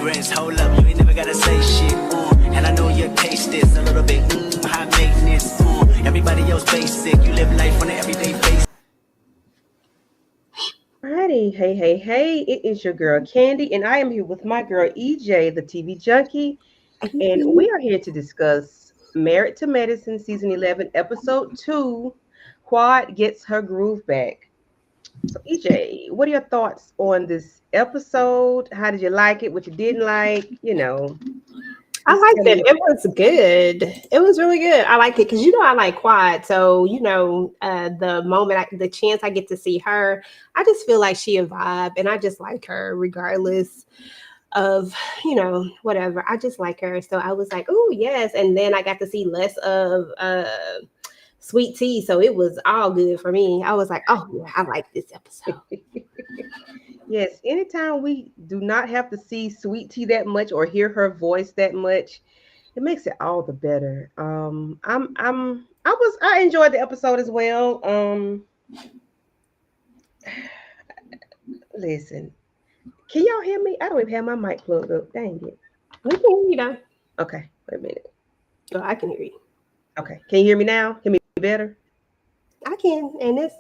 fragrance. Hold up, you ain't never gotta say shit. And I know your taste is a little bit high maintenance. Everybody else basic. You live life on an everyday basis. Alrighty, hey, it is your girl Candy, and I am here with my girl EJ, the TV junkie, and we are here to discuss Married to Medicine Season 11, Episode 2, Quad Gets Her Groove Back. So, EJ, what are your thoughts on this episode? How did you like it? What you didn't like? I liked it. It was good. It was really good. I liked it because I like Quad. So the chance I get to see her, I just feel like she a vibe, and I just like her regardless of whatever. I just like her. So I was like, oh yes. And then I got to see less of Sweet Tea, so it was all good for me. I was like, oh yeah, I like this episode. Yes, anytime we do not have to see Sweet Tea that much or hear her voice that much, it makes it all the better. I enjoyed the episode as well. Listen, can y'all hear me? I don't even have my mic plugged up. Dang it. We can hear you now. Okay, wait a minute. Oh, I can hear you. Okay, can you hear me now? Hear me better? I can, and it's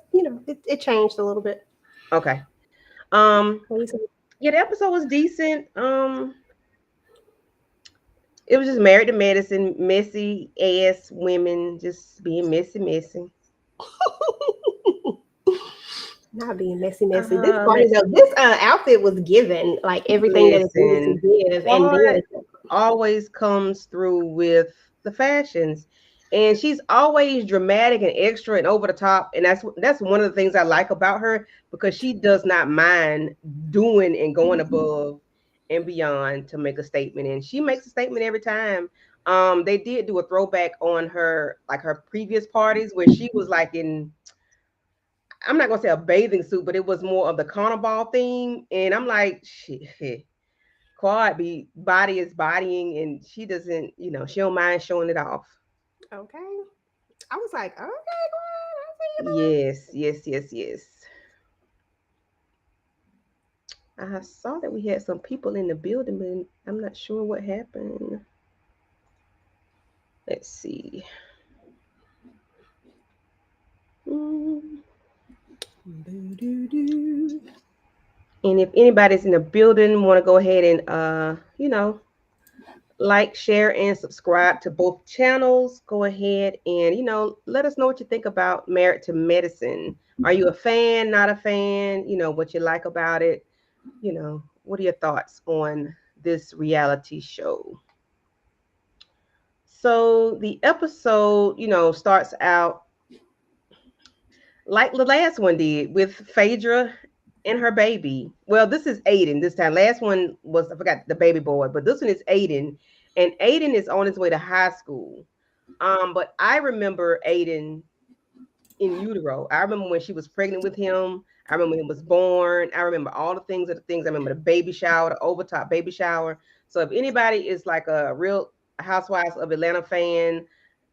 it changed a little bit. Okay. Yeah, the episode was decent. It was just Married to Medicine, messy ass women just being messy. Not being messy. This outfit was given like everything that it needed to give, and then always comes through with the fashions, and she's always dramatic and extra and over the top, and that's one of the things I like about her, because she does not mind doing and going above and beyond to make a statement, and she makes a statement every time. They did do a throwback on her, like her previous parties where she was like in, I'm not gonna say a bathing suit, but it was more of the carnival theme, and I'm like, shit. Quad body is bodying, and she doesn't, she don't mind showing it off. Okay. I was like, okay, Quad, I see you. Yes. I saw that we had some people in the building, but I'm not sure what happened. Let's see. And if anybody's in the building, want to go ahead and like, share, and subscribe to both channels, go ahead and let us know what you think about Married to Medicine. Are you a fan, not a fan? What you like about it? What are your thoughts on this reality show? So the episode starts out like the last one did, with Phaedra and her baby. Well, this is Aiden this time. Last one was, I forgot, the baby boy, but this one is Aiden, and Aiden is on his way to high school. But I remember Aiden in utero. I remember when she was pregnant with him. I remember when he was born. I remember all the things. I remember the baby shower, the overtop baby shower. So if anybody is like a real Housewives of Atlanta fan,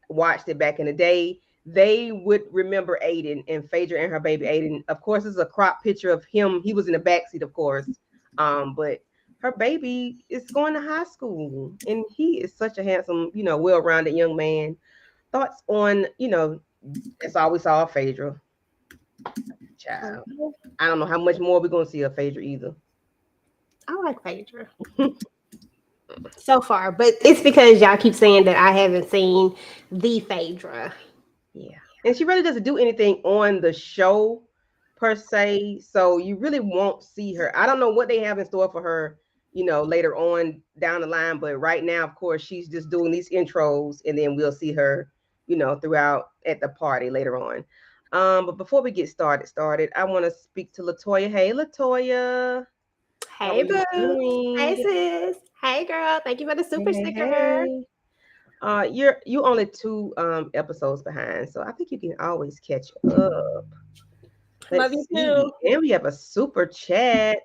watched it back in the day, they would remember Aiden and Phaedra and her baby Aiden. Of course, this is a crop picture of him. He was in the backseat, of course. But her baby is going to high school, and he is such a handsome, well-rounded young man. Thoughts on, that's all we saw of Phaedra. Child. I don't know how much more we're going to see of Phaedra either. I like Phaedra. So far, but it's because y'all keep saying that I haven't seen the Phaedra. Yeah, and she really doesn't do anything on the show per se, so you really won't see her. I don't know what they have in store for her, later on down the line, but right now, of course, she's just doing these intros, and then we'll see her, throughout at the party later on. But before we get started, I want to speak to Latoya. Hey, Latoya. Hey, boo. Hey, sis. Hey, girl. Thank you for the super sticker. Hey. You only 2 episodes behind, so I think you can always catch up. Love you too. And we have a super chat.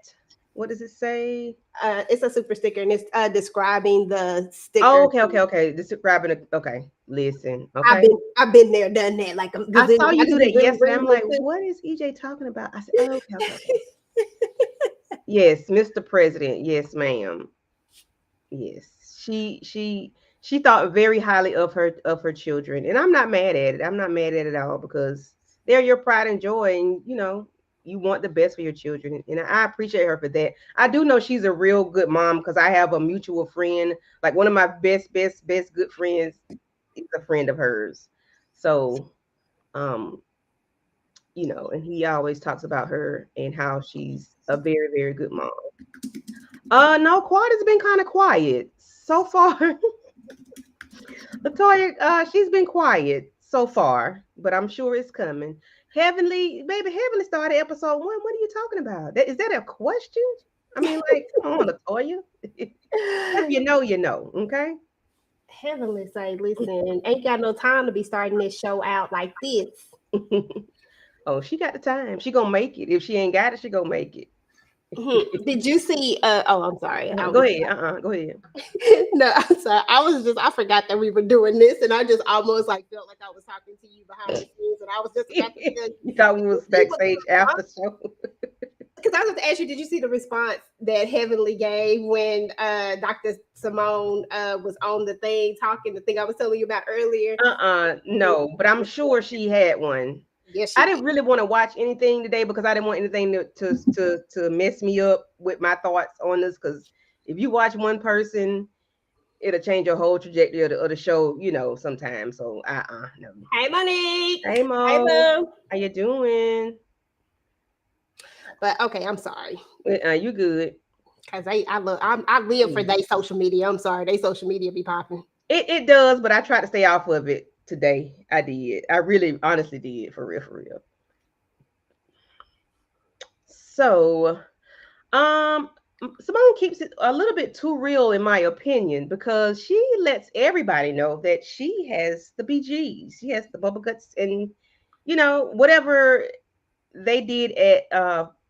What does it say? It's a super sticker, and it's describing the sticker. Oh, okay. Describing it. Okay, listen. Okay. I've been there, done that. Like I saw you do that yesterday. I'm like, what is EJ talking about? I said, oh, okay. Yes, Mr. President. Yes, ma'am. Yes, she thought very highly of her children, and I'm not mad at it. I'm not mad at it at all because they're your pride and joy, and you want the best for your children, and I appreciate her for that. I do know she's a real good mom because I have a mutual friend, like one of my best good friends is a friend of hers. So, um, and he always talks about her and how she's a very, very good mom. No, Quad has been kind of quiet so far. Latoya, she's been quiet so far, but I'm sure it's coming. Heavenly, baby, Heavenly started episode 1. What are you talking about? Is that a question? I mean, like, come on, Latoya. If you know, you know. Okay. Heavenly say, listen, ain't got no time to be starting this show out like this. Oh, she got the time. She gonna make it. If she ain't got it, she gonna make it. Did you see? Oh, I'm sorry. Go ahead. Go ahead. No, I'm sorry. I forgot that we were doing this, and I just almost like felt like I was talking to you behind the scenes, and I was just about to tell You thought we was backstage after show. because I was going to ask you, did you see the response that Heavenly gave when Dr. Simone was on the thing talking, the thing I was telling you about earlier? No, but I'm sure she had one. Yes, I didn't really want to watch anything today because I didn't want anything to mess me up with my thoughts on this. Because if you watch one person, it'll change your whole trajectory of the show, sometimes. So, no. Hey, Monique. Hey, Mo. Hey, Boo. How you doing? But okay, I'm sorry. You good? Because I live for their social media. I'm sorry, they social media be popping. It does, but I tried to stay off of it today. I did. I really honestly did, for real. So, Simone keeps it a little bit too real, in my opinion, because she lets everybody know that she has the BGs. She has the bubble guts, and whatever they did at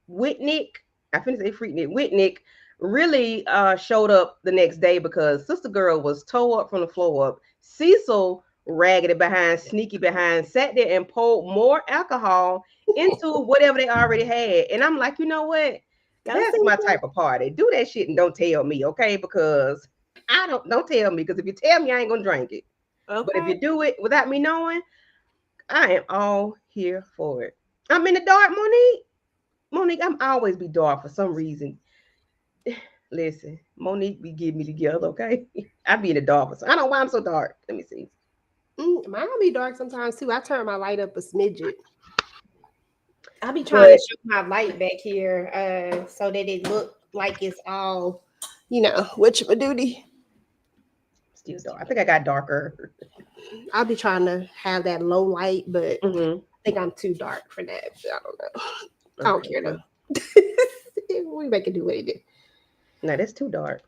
Whitnick, I finished say Freaknik, Whitnick really showed up the next day because Sister Girl was tore up from the floor up. Cecil raggedy behind, sneaky behind, sat there and poured more alcohol into whatever they already had. And I'm like, you know what? That's my type of party. Do that shit and don't tell me, okay? Because don't tell me, because if you tell me, I ain't gonna drink it. Okay. But if you do it without me knowing, I am all here for it. I'm in the dark, Monique, I'm always be dark for some reason. Listen, Monique be getting me together, okay? I be in the dark. I don't know why I'm so dark. Let me see. Mine be dark sometimes too. I turn my light up a smidget. I be trying to show my light back here so that it look like it's all, whatchamadooty. Still dark. I think I got darker. I'll be trying to have that low light, but I think I'm too dark for that. I don't know. I don't care though. We make it do what it do. No, that's too dark.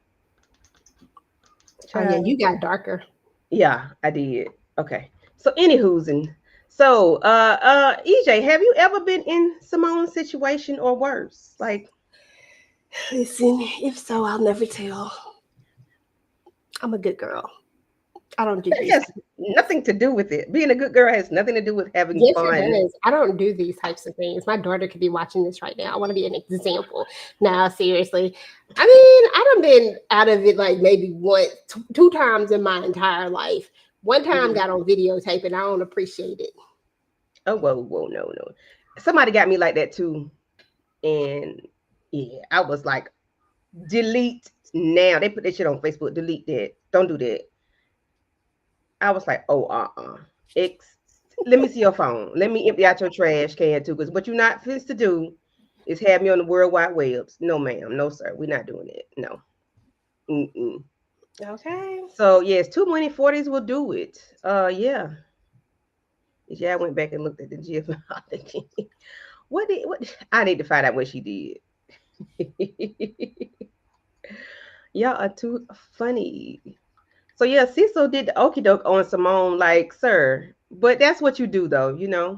Oh yeah, you got darker. Yeah, I did. Okay. So anywho's, so EJ, have you ever been in Simone's situation or worse? Like, listen, if so, I'll never tell. I'm a good girl. I don't do this. Has nothing to do with it. Being a good girl has nothing to do with having fun. It does. I don't do these types of things. My daughter could be watching this right now. I want to be an example. Now, seriously. I mean, I done been out of it like maybe two times in my entire life. One time got on videotape and I don't appreciate it. Oh, whoa, no. Somebody got me like that too. And yeah, I was like, delete now. They put that shit on Facebook. Delete that. Don't do that. I was like, oh, let me see your phone. Let me empty out your trash can too. Because what you're not supposed to do is have me on the World Wide Webs. No, ma'am. No, sir. We're not doing it. No. Okay. So yes, too many 40s will do it. Yeah. Yeah, I went back and looked at the GIF. What I need to find out what she did. Y'all are too funny. So yeah, Cecil did the okie doke on Simone, like, sir. But that's what you do, though. You do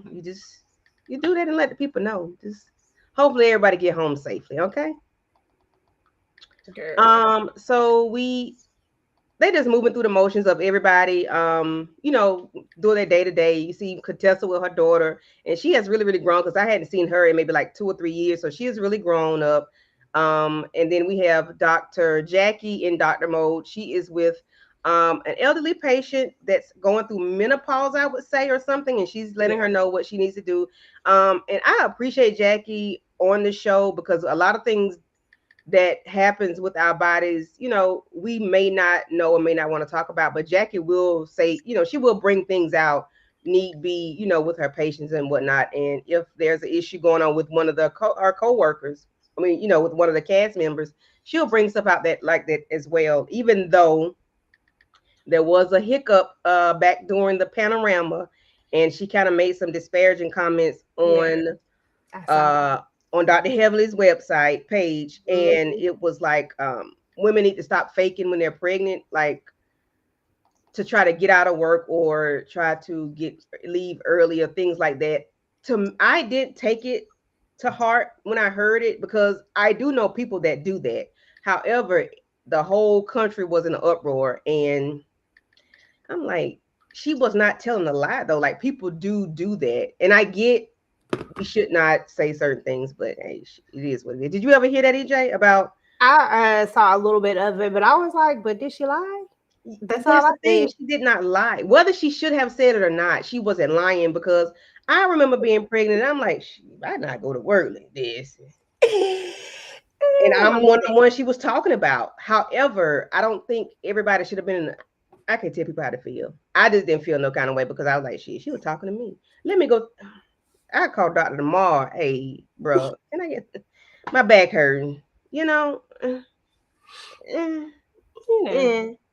that and let the people know. Just hopefully everybody get home safely, okay? Girl. So they just moving through the motions of everybody, doing their day to day. You see Contessa with her daughter, and she has really, really grown because I hadn't seen her in maybe like 2 or 3 years. So she has really grown up. And then we have Dr. Jackie in Dr. Mode. She is with an elderly patient that's going through menopause, I would say, or something, and she's letting her know what she needs to do. And I appreciate Jackie on the show because a lot of things that happens with our bodies, we may not know or may not want to talk about, but Jackie will say, she will bring things out need be, with her patients and whatnot. And if there's an issue going on with one of our co-workers, with one of the cast members, she'll bring stuff out that like that as well, even though there was a hiccup back during the panorama, and she kind of made some disparaging comments on Dr. Heavenly's website page, and it was like women need to stop faking when they're pregnant, like to try to get out of work or try to leave early or things like that. I didn't take it to heart when I heard it because I do know people that do that. However, the whole country was in an uproar, and I'm like, she was not telling a lie though. Like people do that, and I get we should not say certain things, but hey, it is what it is. Did you ever hear that, EJ? About I saw a little bit of it, but I was like, but did she lie? That's all I think. She did not lie. Whether she should have said it or not, she wasn't lying because I remember being pregnant. And I'm like, I not go to work like this. And I'm one of the ones she was talking about. However, I don't think everybody should have been. I can tell people how to feel. I just didn't feel no kind of way because I was like, she was talking to me. Let me go. I called Dr. tomorrow. Hey, bro, can I get my back hurting?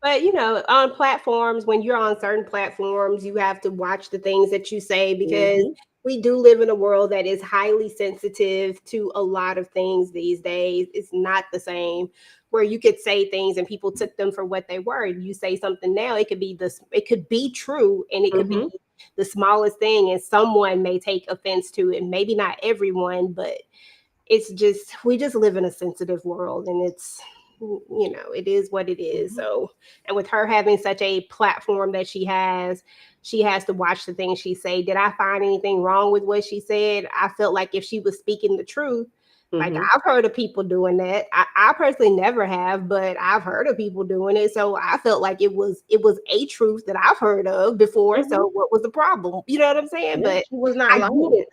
But on platforms, when you're on certain platforms, you have to watch the things that you say because we do live in a world that is highly sensitive to a lot of things these days. It's not the same where you could say things and people took them for what they were. You say something now, it could be true, and it could be the smallest thing, and someone may take offense to it. Maybe not everyone, but we just live in a sensitive world, and it's, it is what it is. So, and with her having such a platform that she has to watch the things she say. Did I find anything wrong with what she said? I felt like if she was speaking the truth, like I've heard of people doing that. I personally never have, but I've heard of people doing it. So I felt like it was a truth that I've heard of before. So what was the problem? You know what I'm saying? But she was not lying.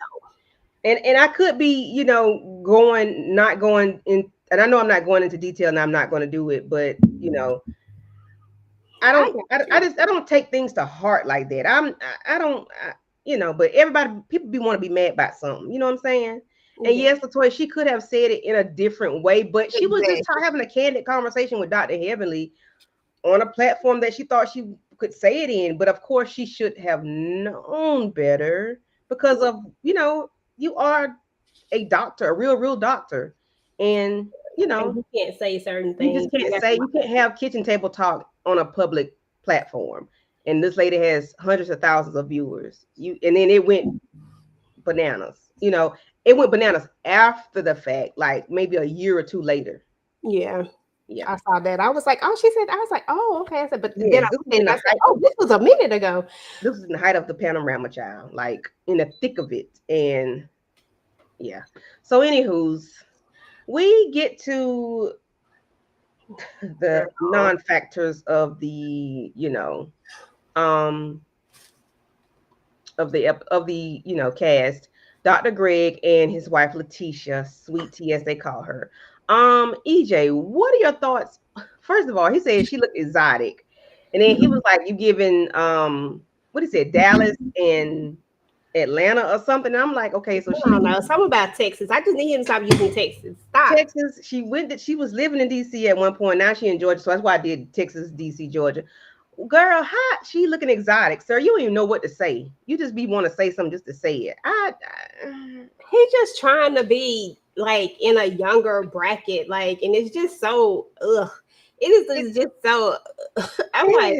And I could be, not going in, and I know I'm not going into detail and I'm not going to do it, but I don't take things to heart like that. I don't, but people want to be mad about something, you know what I'm saying? And yes, Latoya, she could have said it in a different way, but she was just having a candid conversation with Dr. Heavenly on a platform that she thought she could say it in. But of course, she should have known better because of, you are a doctor, a real doctor. And, you can't say certain things. You can't have kitchen table talk on a public platform. And this lady has hundreds of thousands of viewers. And then it went bananas. It went bananas after the fact, like maybe a year or two later. Yeah. I saw that. I was like, oh, she said, I was like, oh, okay. I said, but then I was like, oh, this was a minute ago. This was in the height of the panorama, child, like in the thick of it. And yeah. So anywho's, we get to the non-factors of the, of the cast. Dr. Greg and his wife Letitia, Sweet Tea as they call her. EJ, what are your thoughts? First of all, he said she looked exotic, and then he was like, "You giving what he said, Dallas and Atlanta or something?" And I'm like, okay, so I don't know, something about Texas. I just need him to stop using Texas. Stop. Texas. She was living in DC at one point. Now she's in Georgia, so that's why I did Texas, DC, Georgia. Girl, how she looking exotic, sir? You don't even know what to say. You just want to say something just to say it. He's just trying to be like in a younger bracket, like, and it's just so It's just so. I'm like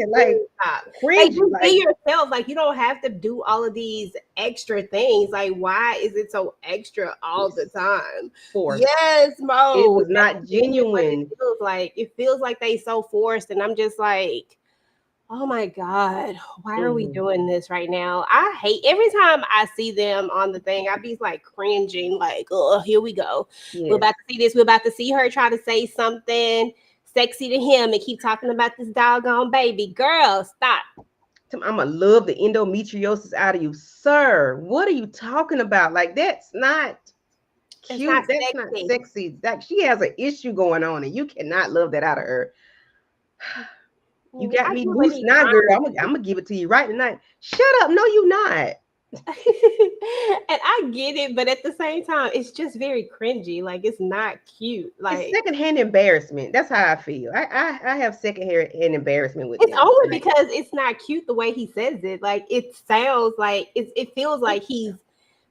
crazy. Like, be yourself. Like, you don't have to do all of these extra things. Like, why is it so extra all the time? Forced. Yes, Mo. It was not genuine. It feels like they so forced, and I'm just like, Oh my God. Why are we Mhm. doing this right now? I hate every time I see them on the thing, I be like cringing, like, oh, here we go. We're Yes. about to see this. We're about to see her try to say something sexy to him and keep talking about this doggone baby. Girl, stop. I'm gonna love the endometriosis out of you, sir. What are you talking about? Like, that's not It's not cute. That's not sexy. sexy. Like, she has an issue going on, and you cannot love that out of her. You got I me get what loose he's now, girl. trying to I'm do. gonna give it to you right tonight. Shut up. No, you not. And I get it, but at the same time, it's just very cringy. Like it's not cute. It's Like secondhand embarrassment. That's how I feel. I have secondhand embarrassment with it's them. only Like, because it's not cute the way he says it. Like it sounds like it feels like he's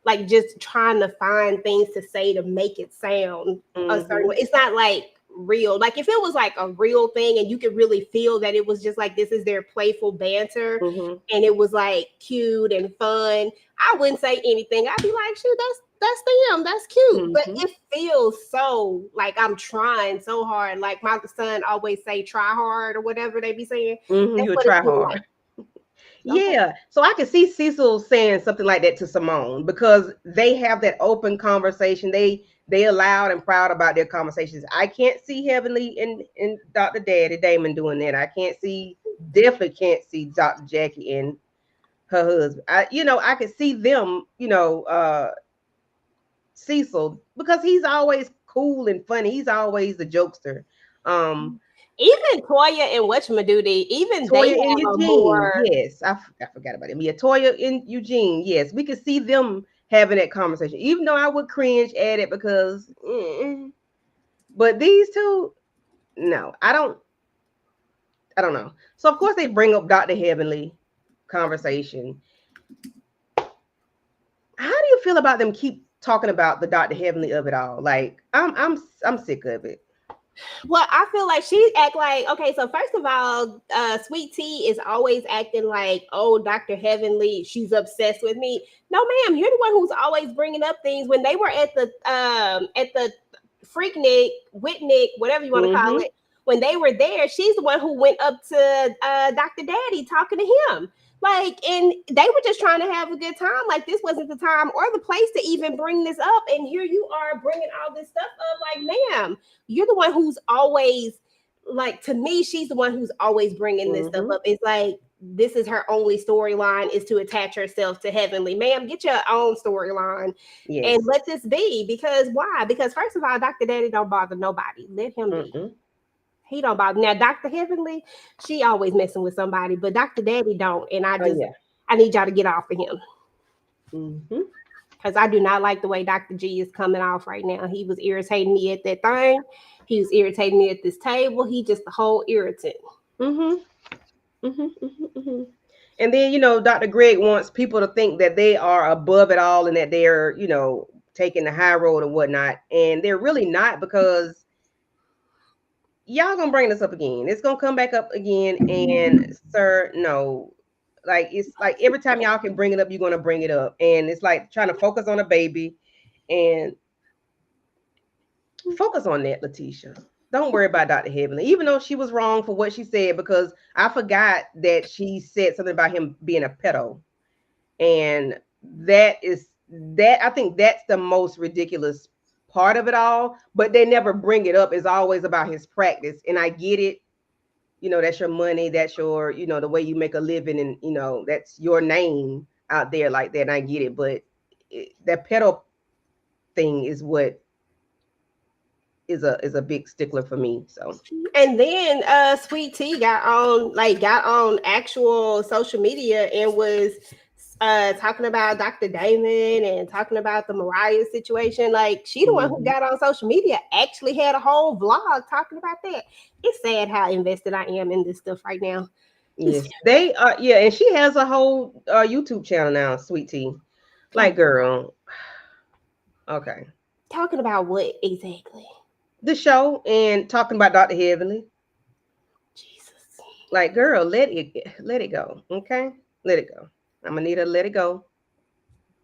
like just trying to find things to say to make it sound a certain mm-hmm, way. It's not like real. Like if it was like a real thing and you could really feel that it was just like this is their playful banter mm-hmm, and it was like cute and fun, I wouldn't say anything. I'd be like, shoot, that's them. That's cute. But mm-hmm, it feels so like I'm trying so hard. Like my son always say try hard or whatever they be saying. mm-hmm. That's You'll what it try feels like. hard. Okay. Yeah. So I can see Cecil saying something like that to Simone because they have that open conversation. They are loud and proud about their conversations. I can't see Heavenly and Dr. Daddy Damon doing that. I can't see, definitely can't see Dr. Jackie and her husband. I could see them, Cecil, because he's always cool and funny. He's always the jokester. Um, Even Toya and Whatchamadoodie, even they Toya and have a Eugene, more. yes, I forgot about him. Yeah, Toya and Eugene, yes, we could see them having that conversation, even though I would cringe at it because, but these two, no, I don't know. So of course they bring up Dr. Heavenly conversation. How do you feel about them keep talking about the Dr. Heavenly of it all? Like, I'm sick of it. Well, I feel like she act like okay. So first of all, Sweet Tea is always acting like, oh, Dr. Heavenly, she's obsessed with me. No, ma'am, you're the one who's always bringing up things. When they were at the Freaknik, Whitnick, whatever you want to call Mm-hmm. it, when they were there, she's the one who went up to Dr. Daddy talking to him. Like, and they were just trying to have a good time. Like, this wasn't the time or the place to even bring this up. And here you are bringing all this stuff up. Like, ma'am, you're the one who's always, like, to me, she's the one who's always bringing this stuff Mm-hmm. up. It's like, this is her only storyline is to attach herself to Heavenly. Ma'am, get your own storyline and Yes. let this be. Because why? Because first of all, Dr. Daddy don't bother nobody. Let him be. Mm-mm. He don't bother. Now, Dr. Heavenly, she always messing with somebody, but Dr. Daddy don't. And Oh yeah. I need y'all to get off of him Mm-hmm. because I do not like the way Dr. G is coming off right now. He was irritating me at that thing. He was irritating me at this table. He just a whole irritant. Mm-hmm. Mm-hmm. Mm-hmm. Mm-hmm. And then, Dr. Greg wants people to think that they are above it all and that they're, taking the high road and whatnot. And they're really not because y'all gonna bring this up again. It's gonna come back up again. And sir, no. Like it's like every time y'all can bring it up, you're gonna bring it up. And it's like trying to focus on a baby and focus on that, Letitia. Don't worry about Dr. Heavenly, even though she was wrong for what she said, because I forgot that she said something about him being a pedo. And that I think that's the most ridiculous part of it all. But they never bring it up. It's always about his practice. And I get it. That's your money, that's your, the way you make a living, and that's your name out there like that. And I get it. But that pedo thing is what is a big stickler for me. So And then Sweet Tea got on actual social media and was talking about Dr. Damon and talking about the Mariah situation. Like she the one who got on social media, actually had a whole vlog talking about that. It's sad how invested I am in this stuff right now. yes, they are. Yeah, and she has a whole YouTube channel now, Sweet Tea. Like, girl, okay, Talking about what exactly? the show and talking about Dr. Heavenly. Jesus. Like, girl, let it go. Okay, let it go. I'm gonna need her to let it go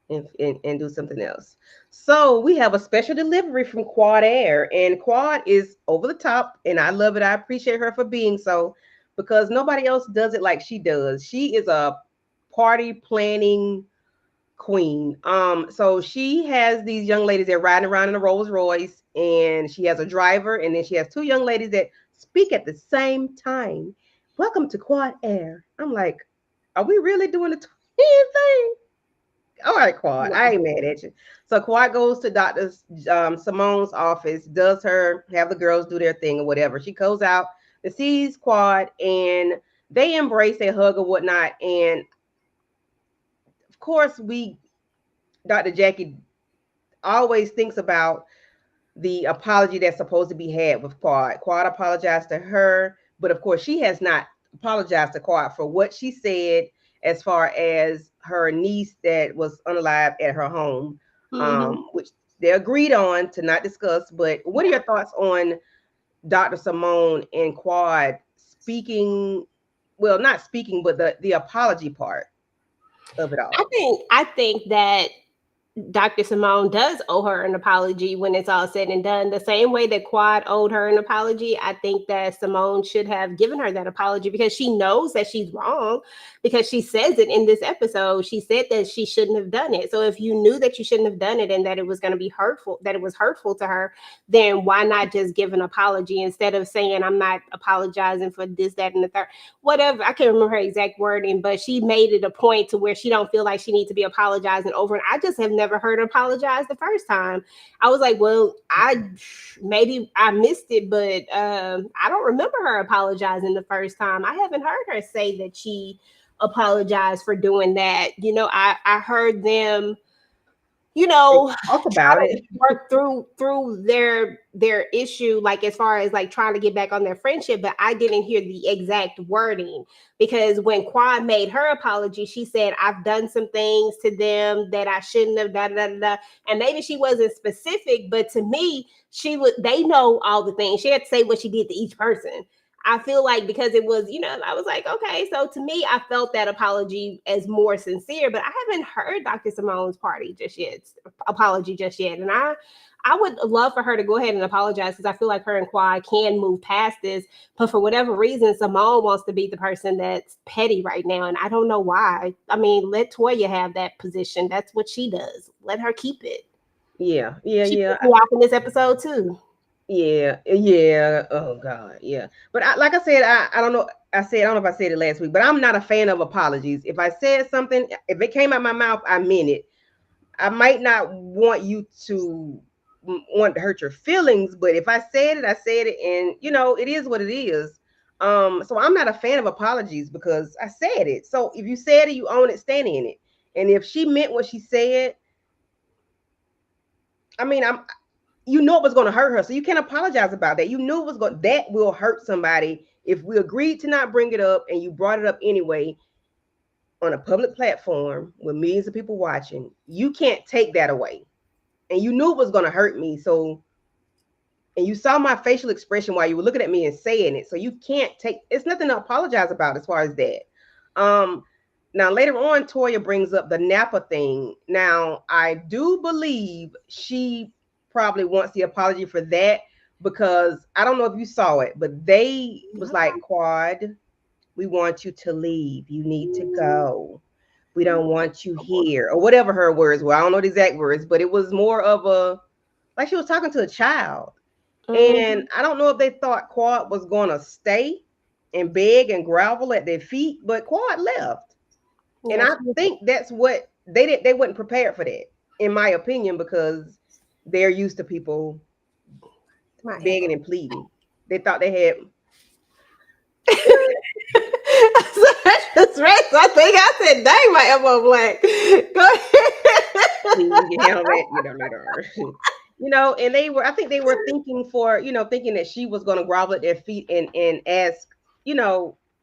and do something else. So we have a special delivery from Quad Air, and Quad is over the top, and I love it. I appreciate her for being so. because nobody else does it like she does. She is a party planning queen. So she has these young ladies that are riding around in a Rolls Royce, and she has a driver, and then she has two young ladies that speak at the same time. Welcome to Quad Air. I'm like, are we really doing the thing? All right, Quad. I ain't mad at you. So Quad goes to Dr. Simone's office, does her have the girls do their thing or whatever. She goes out and sees Quad, and they embrace, they hug or whatnot. And of course, Dr. Jackie always thinks about the apology that's supposed to be had with Quad. Quad apologized to her, but of course, she has not apologized to Quad for what she said as far as her niece that was unalived at her home, which they agreed on to not discuss. But what are your thoughts on Dr. Simone and Quad speaking? Well, not speaking, but the apology part of it all. I think that Dr. Simone does owe her an apology when it's all said and done. The same way that Quad owed her an apology, I think that Simone should have given her that apology because she knows that she's wrong, because she says it in this episode. She said that she shouldn't have done it. So if you knew that you shouldn't have done it and that it was going to be hurtful, that it was hurtful to her, then why not just give an apology instead of saying, I'm not apologizing for this, that, and the third, whatever. I can't remember her exact wording, but she made it a point to where she don't feel like she needs to be apologizing over. And I just have never heard her apologize the first time. I was like, well, maybe I missed it, but I don't remember her apologizing the first time. I haven't heard her say that she apologized for doing that. You know, I heard them, you know, talk about it, work through their issue, like as far as like trying to get back on their friendship, but I didn't hear the exact wording, because when Quad made her apology, she said, I've done some things to them that I shouldn't have, and maybe she wasn't specific, but to me, they know all the things. She had to say what she did to each person. I feel like because it was, I was like, okay, so to me, I felt that apology as more sincere, but I haven't heard Dr. Simone's apology just yet. And I would love for her to go ahead and apologize, because I feel like her and Quad can move past this. But for whatever reason, Simone wants to be the person that's petty right now. And I don't know why. I mean, let Toya have that position. That's what she does. Let her keep it. Yeah. She pissed me off in this episode too. Yeah. Oh God, yeah. But like I said, I don't know. I don't know if I said it last week, but I'm not a fan of apologies. If I said something, if it came out my mouth, I meant it. I might not want you to want to hurt your feelings, but if I said it, I said it, and it is what it is. So I'm not a fan of apologies because I said it. So if you said it, you own it, stand in it. And if she meant what she said, I mean, it was going to hurt her, so you can't apologize about that. You knew that will hurt somebody. If we agreed to not bring it up and you brought it up anyway on a public platform with millions of people watching, you can't take that away. And you knew it was going to hurt me. So, and you saw my facial expression while you were looking at me and saying it. So you can't it's nothing to apologize about as far as that. Now, later on, Toya brings up the Napa thing. Now, I do believe she probably wants the apology for that, because I don't know if you saw it, but they was like, Quad, we want you to leave. You need to go. We don't want you here, or whatever her words were. I don't know the exact words, but it was more of like she was talking to a child. And I don't know if they thought Quad was going to stay and beg and grovel at their feet, but Quad left. And I think that's what they did. They weren't prepared for that, in my opinion, because they're used to people begging and pleading. They thought they had. That's right. So I think I said, dang, my elbow blank. Go ahead. And I think they were thinking thinking that she was going to grovel at their feet and ask,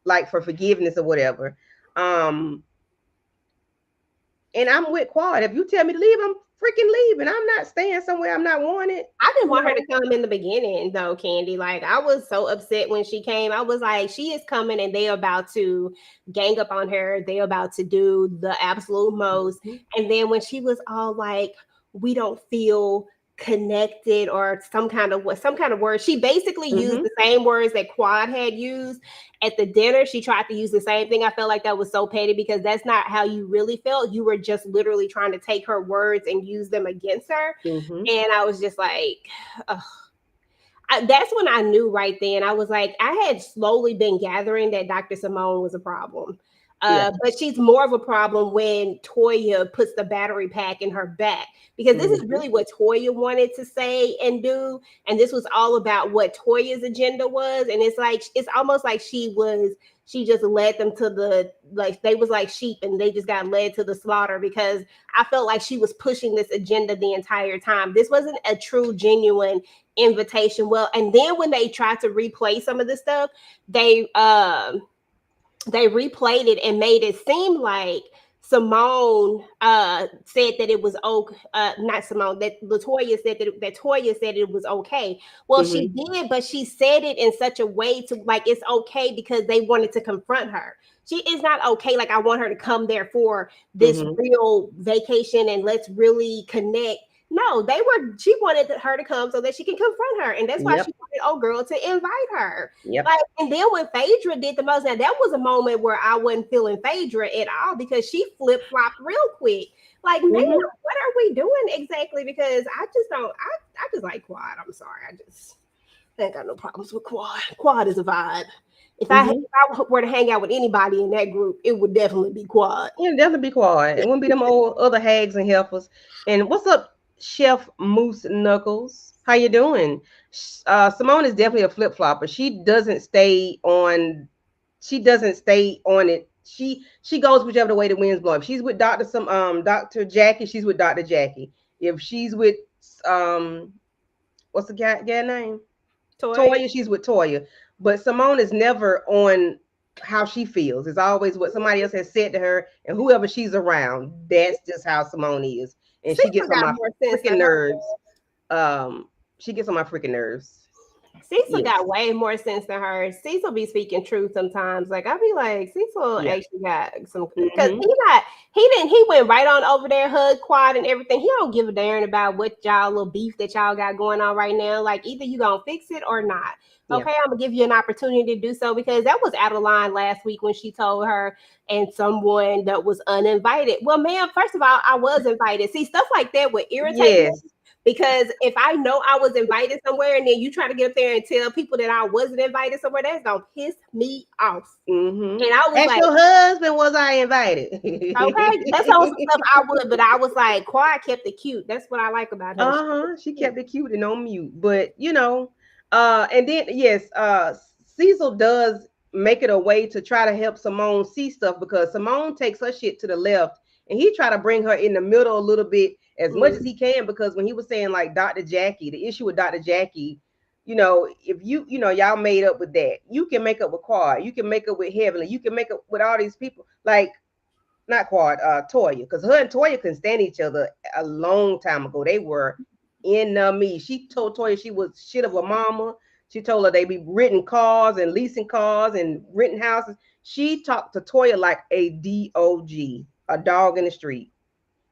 like for forgiveness or whatever. And I'm with Quad. If you tell me to leave, I'm freaking leaving. I'm not staying somewhere I'm not wanted. I didn't want her to come in the beginning, though, Candy. Like, I was so upset when she came. I was like, she is coming and they're about to gang up on her. They're about to do the absolute most. And then when she was all like, we don't feel connected or some kind of word. She basically used the same words that Quad had used at the dinner. She tried to use the same thing. I felt like that was so petty because that's not how you really felt. You were just literally trying to take her words and use them against her. And I was just like, that's when I knew right then. I was like, I had slowly been gathering that Dr. Simone was a problem. But she's more of a problem when Toya puts the battery pack in her back, because this is really what Toya wanted to say and do. And this was all about what Toya's agenda was. And it's like, it's almost like she just led them to they was like sheep and they just got led to the slaughter, because I felt like she was pushing this agenda the entire time. This wasn't a true, genuine invitation. Well, and then when they tried to replay some of the stuff, they replayed it and made it seem like Simone said that it was okay. Not Simone, that Latoya said that Toya said it was okay. Well, she did, but she said it in such a way to like it's okay because they wanted to confront her. She is not okay. Like, I want her to come there for this real vacation and let's really connect. No, she wanted her to come so that she can confront her. And that's why she wanted old girl to invite her. Like, and then when Phaedra did the most, now that was a moment where I wasn't feeling Phaedra at all, because she flip-flopped real quick. Like, man, what are we doing exactly? Because I just like Quad. I'm sorry. I ain't got no problems with Quad. Quad is a vibe. If I were to hang out with anybody in that group, it would definitely be Quad. Yeah, definitely be Quad. It wouldn't be them old other hags and heifers. And what's up, Chef Moose Knuckles? How you doing? Simone is definitely a flip flopper. She doesn't stay on it. She goes whichever way the wind's blowing. If she's with Dr. Jackie, she's with Dr. Jackie. If she's with what's the guy name? Toya, she's with Toya. But Simone is never on how she feels. It's always what somebody else has said to her, and whoever she's around, that's just how Simone is. And she gets on my freaking nerves. She gets on my freaking nerves. Cecil got way more sense than her. Cecil be speaking truth sometimes. Like, I be like, Cecil actually got some, because he went right on over there, hug Quad and everything. He don't give a damn about what y'all little beef that y'all got going on right now. Like, either you gonna fix it or not. Okay, I'm gonna give you an opportunity to do so, because that was out of line last week when she told her and someone that was uninvited. Well, ma'am, first of all, I was invited. See, stuff like that would irritate me, because if I know I was invited somewhere and then you try to get up there and tell people that I wasn't invited somewhere, that's gonna piss me off. And I was like, your husband, was I invited? Okay, that's also stuff I would, but I was like, Quad kept it cute. That's what I like about her. She kept it cute and on mute, but and then Cecil does make it a way to try to help Simone see stuff, because Simone takes her shit to the left and he try to bring her in the middle a little bit as much as he can, because when he was saying like Dr. Jackie, the issue with Dr. Jackie, if y'all made up with that, you can make up with Quad, you can make up with Heavenly, you can make up with all these people, like not Quad, Toya, because her and Toya couldn't stand each other a long time ago. They were enemy. She told Toya she was shit of a mama. She told her they be renting cars and leasing cars and renting houses. She talked to Toya like a dog, a dog in the street.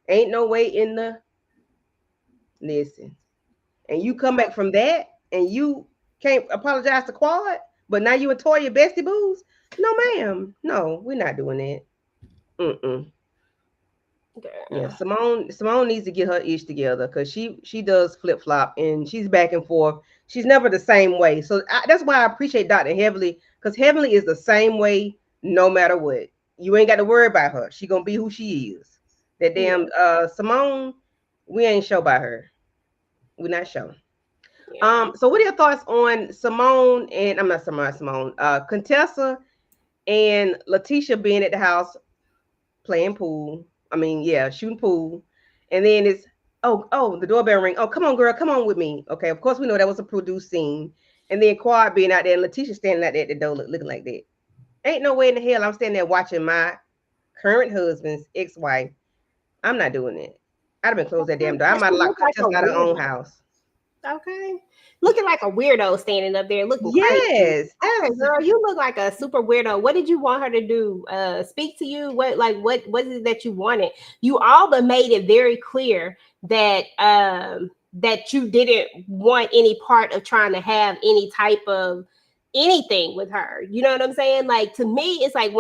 Ain't no way in the listen. And you come back from that and you can't apologize to Quad, but now you and Toya bestie boos? No, ma'am. No, we're not doing that. Yeah, Simone needs to get her ish together, because she does flip flop and she's back and forth. She's never the same way. So that's why I appreciate Dr. Heavenly, because Heavenly is the same way no matter what. You ain't got to worry about her. She gonna be who she is. That damn Simone, we ain't sure about her. We're not sure. So what are your thoughts on Simone and Simone, Contessa and Letitia being at the house playing pool? Shooting pool. And then it's the doorbell ring. Oh, come on, girl, come on with me. Okay, of course we know that was a produced scene. And then Quad being out there and Letitia standing out there at the door looking like that. Ain't no way in the hell I'm standing there watching my current husband's ex-wife. I'm not doing it. I'd have been closed that damn door. I might have locked Contessa out of her own house. Okay. Looking like a weirdo standing up there looking crazy. Okay, girl, you look like a super weirdo. What did you want her to do? Speak to you? What is it that you wanted? You all but made it very clear that that you didn't want any part of trying to have any type of anything with her. You know what I'm saying? Like to me, it's like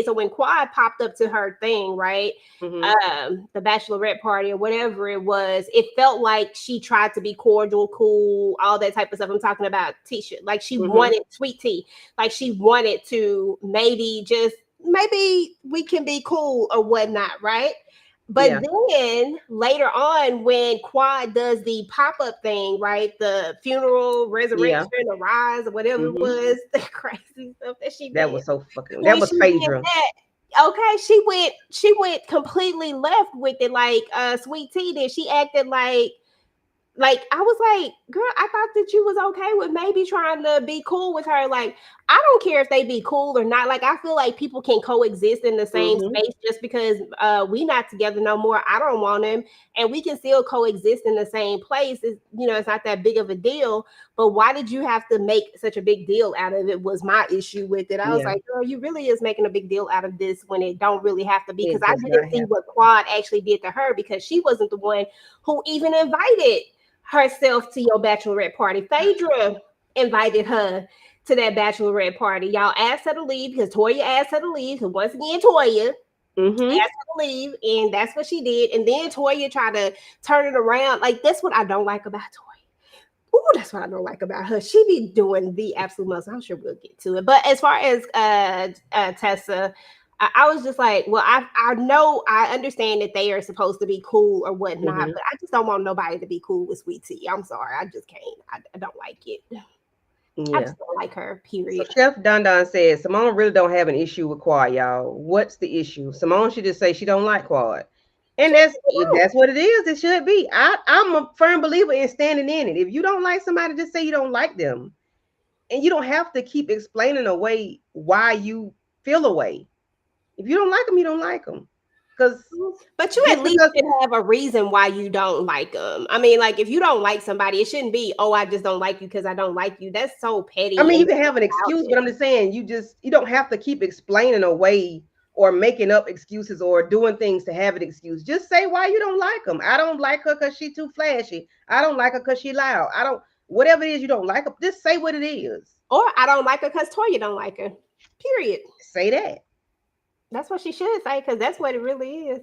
so when Quad popped up to her thing, right? The bachelorette party or whatever it was, it felt like she tried to be cordial, cool, all that type of stuff. I'm talking about Tisha. Like she wanted sweet tea. Like she wanted to maybe we can be cool or whatnot, right? But then later on, when Quad does the pop-up thing, right? The funeral, resurrection, the rise, or whatever it was, the crazy stuff that she did. That was so fucking, that was Phaedra. Okay, she went completely left with it, like Sweet Tea did. She acted like I was like, girl, I thought that you was okay with maybe trying to be cool with her. Like, I don't care if they be cool or not. Like, I feel like people can coexist in the same space just because we not together no more. I don't want him, and we can still coexist in the same place. It's not that big of a deal. But why did you have to make such a big deal out of it? Was my issue with it. I was like, girl, you really is making a big deal out of this when it don't really have to be. Because I didn't see what Quad actually did to her, because she wasn't the one who even invited herself to your bachelorette party. Phaedra invited her to that bachelorette party. Y'all asked her to leave because Toya asked her to leave. Because once again, Toya asked her to leave, and that's what she did. And then Toya tried to turn it around. Like, that's what I don't like about Toya. Ooh, that's what I don't like about her. She be doing the absolute most. I'm sure we'll get to it. But as far as Tessa, I was just like, well, I know, I understand that they are supposed to be cool or whatnot, but I just don't want nobody to be cool with Sweet Tea. I'm sorry, I just can't. I don't like it. I just don't like her, period. So Chef Don Don says Simone really don't have an issue with Quad, y'all. What's the issue? Simone should just say she don't like Quad. And that's what it is. It should be. I'm a firm believer in standing in it. If you don't like somebody, just say you don't like them. And you don't have to keep explaining away why you feel away. If you don't like them, you don't like them. But you at least should have a reason why you don't like them. I mean, like, if you don't like somebody, it shouldn't be, oh, I just don't like you because I don't like you. That's so petty. I mean, you can have an excuse, but I'm just saying, you don't have to keep explaining away or making up excuses or doing things to have an excuse. Just say why you don't like them. I don't like her because she's too flashy. I don't like her because she's loud. Whatever it is you don't like her, just say what it is. Or I don't like her because Toya don't like her. Period. Say that. That's what she should say, because that's what it really is.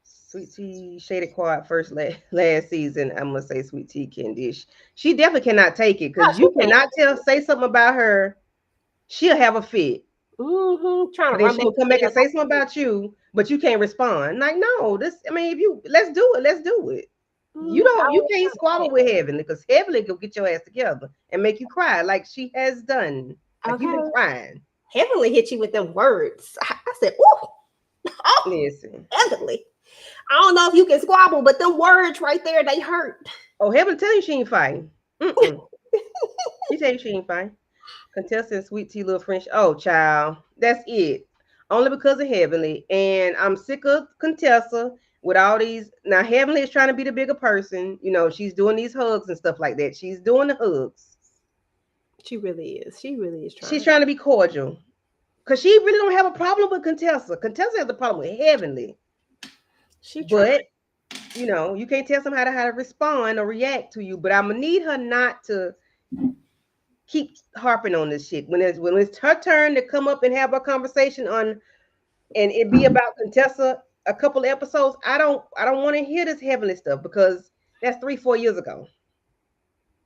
Sweet Tea shaded Quad first last season. I'm gonna say Sweet Tea can dish. She definitely cannot take it, because you cannot say something about her. She'll have a fit. Trying to then she'll come back and say something about you, but you can't respond. Like, no, let's do it. You can't squabble with Heavenly, because Heavenly will get your ass together and make you cry like she has done. Like, you've been crying. Heavenly hit you with them words. I said, ooh. Oh, listen. Heavenly. I don't know if you can squabble, but them words right there, they hurt. Oh, Heavenly tell you she ain't fighting. She tell you she ain't fighting. Contestant Sweet Tea little French. Oh, child. That's it. Only because of Heavenly. And I'm sick of Contessa with all these. Now, Heavenly is trying to be the bigger person. She's doing these hugs and stuff like that. She's doing the hugs. She really is. She really is trying. She's trying to be cordial, because she really don't have a problem with Contessa. Contessa has a problem with Heavenly. But you can't tell somebody how to respond or react to you. But I'm gonna need her not to keep harping on this shit. When it's her turn to come up and have a conversation and it be about Contessa a couple of episodes, I don't want to hear this Heavenly stuff, because that's 3-4 years ago.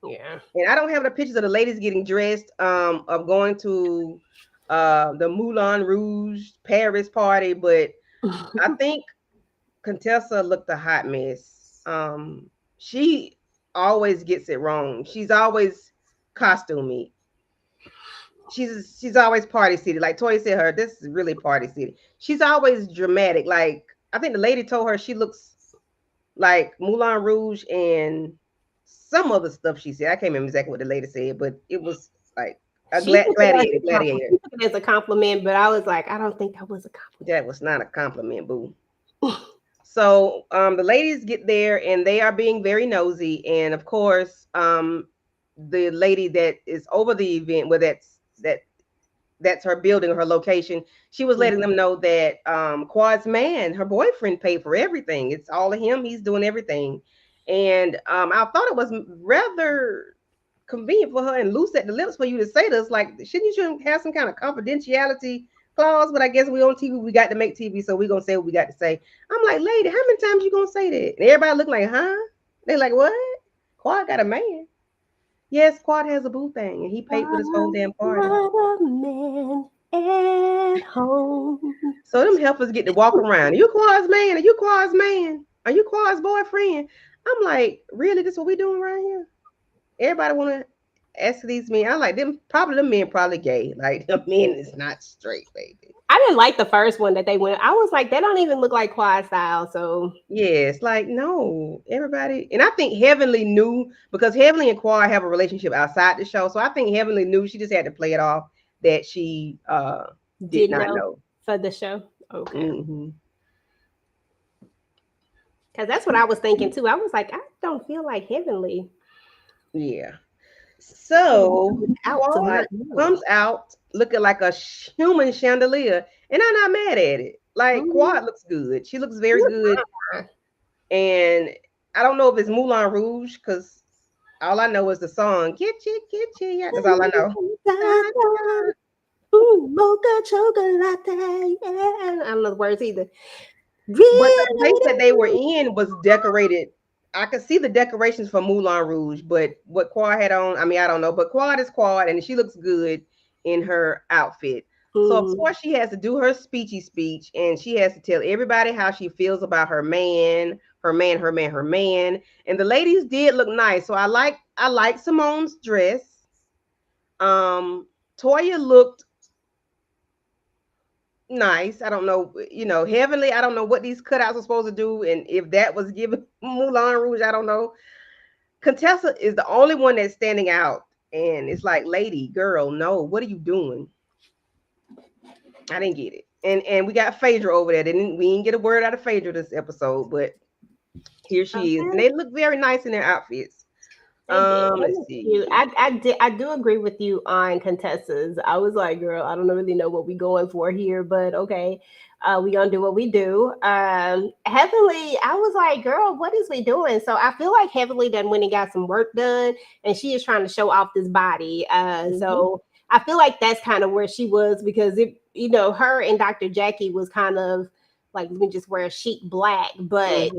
Yeah. And I don't have the pictures of the ladies getting dressed of going to the Moulin Rouge Paris party, but I think Contessa looked a hot mess. She always gets it wrong. She's always costumey. She's always Party City. Like Toya said, this is really Party City. She's always dramatic. Like, I think the lady told her she looks like Moulin Rouge and some other stuff she said. I can't remember exactly what the lady said, but it was like a gladiator. She took it as a compliment, but I was like, I don't think that was a compliment. That was not a compliment, boo. So the ladies get there and they are being very nosy. And of course, the lady that is over the event, where that's her building, her location, she was letting them know that Quad's man, her boyfriend, paid for everything. It's all of him. He's doing everything. And I thought it was rather convenient for her and loose at the lips for you to say this. Like, shouldn't you have some kind of confidentiality clause? But I guess we on TV, we got to make TV, so we're gonna say what we got to say. I'm like, lady, how many times you gonna say that? And everybody look like, huh? They like, what? Quad got a man. Yes, Quad has a boo thing, and he paid for this whole damn party. Not a man at home. So them helpers get to walk around. Are you Quad's man? Are you Quad's man? Are you Quad's boyfriend? I'm like, really? This what we doing right here? Everybody want to ask these men. I like them. Probably the men probably gay. Like the men is not straight, baby. I didn't like the first one that they went. I was like, they don't even look like Quad style. So Yes, like no, everybody. And I think Heavenly knew because Heavenly and Quad have a relationship outside the show. So I think Heavenly knew. She just had to play it off that she did not know for the show. Okay. Mm-hmm. Because that's what I was thinking too. I was like, I don't feel like Heavenly. Yeah. So Quad comes out looking like a human chandelier, and I'm not mad at it. Like Quad looks good. She looks very good. And I don't know if it's Moulin Rouge because all I know is the song "Get You." Yeah, that's all I know. Ooh, mocha chocolate. Yeah. I don't know the words either. But the place that they were in was decorated. I could see the decorations for Moulin Rouge, but what Quad had on, I mean, I don't know. But Quad is Quad, and she looks good in her outfit. So of course she has to do her speechy speech, and she has to tell everybody how she feels about her man. And the ladies did look nice. So I like Simone's dress. Toya looked nice. I don't know, Heavenly. I don't know what these cutouts are supposed to do, and if that was given Moulin Rouge, I don't know. Contessa is the only one that's standing out, and it's like, lady, girl, no, what are you doing? I didn't get it. And we got Phaedra over there. We didn't get a word out of Phaedra this episode, but here she is, and they look very nice in their outfits. Let's see. I do agree with you on Contessa's. I was like, girl, I don't really know what we going for here, but okay, we gonna do what we do. Heavenly, I was like, girl, what is we doing? So I feel like Heavenly done went and got some work done, and she is trying to show off this body. So I feel like that's kind of where she was because her and Dr. Jackie was kind of like, let me just wear a chic black, but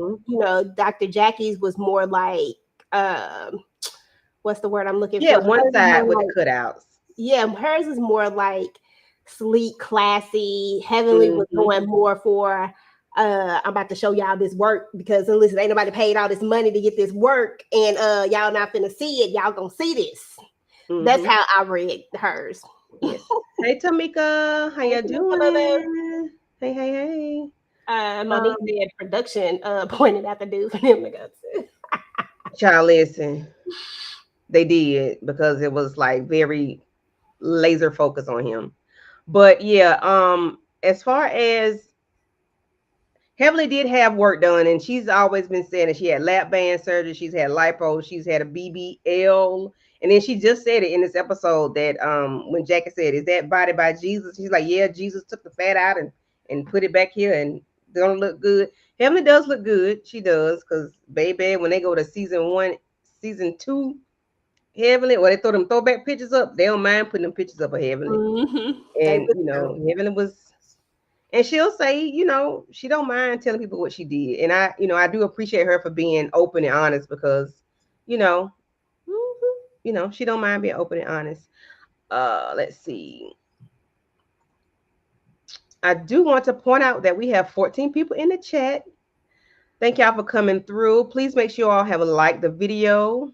Dr. Jackie's was more like what's the word I'm looking for? Yeah, one side with the cutouts. Yeah, hers is more like sleek, classy. Heavenly was going more for I'm about to show y'all this work because listen, ain't nobody paid all this money to get this work, and y'all not finna see it. Y'all gonna see this. That's how I read hers. Yes. Hey Tamika, how you doing? Hey. Monique said production pointed out the dude for them to go to. Child, listen. They did because it was like very laser focused on him. But yeah, as far as Heavenly did have work done, and she's always been saying that she had lap band surgery, she's had lipo, she's had a BBL, and then she just said it in this episode that when Jackie said, "Is that body by Jesus?" She's like, "Yeah, Jesus took the fat out and put it back here, and gonna look good." Heavenly does look good, she does, because baby, when they go to season 1, season 2. Heavenly, or they throw them throwback pictures up, they don't mind putting them pictures up of Heavenly. And Heavenly was, and she'll say, she don't mind telling people what she did. And I do appreciate her for being open and honest because, she don't mind being open and honest. Let's see. I do want to point out that we have 14 people in the chat. Thank y'all for coming through. Please make sure you all have liked the video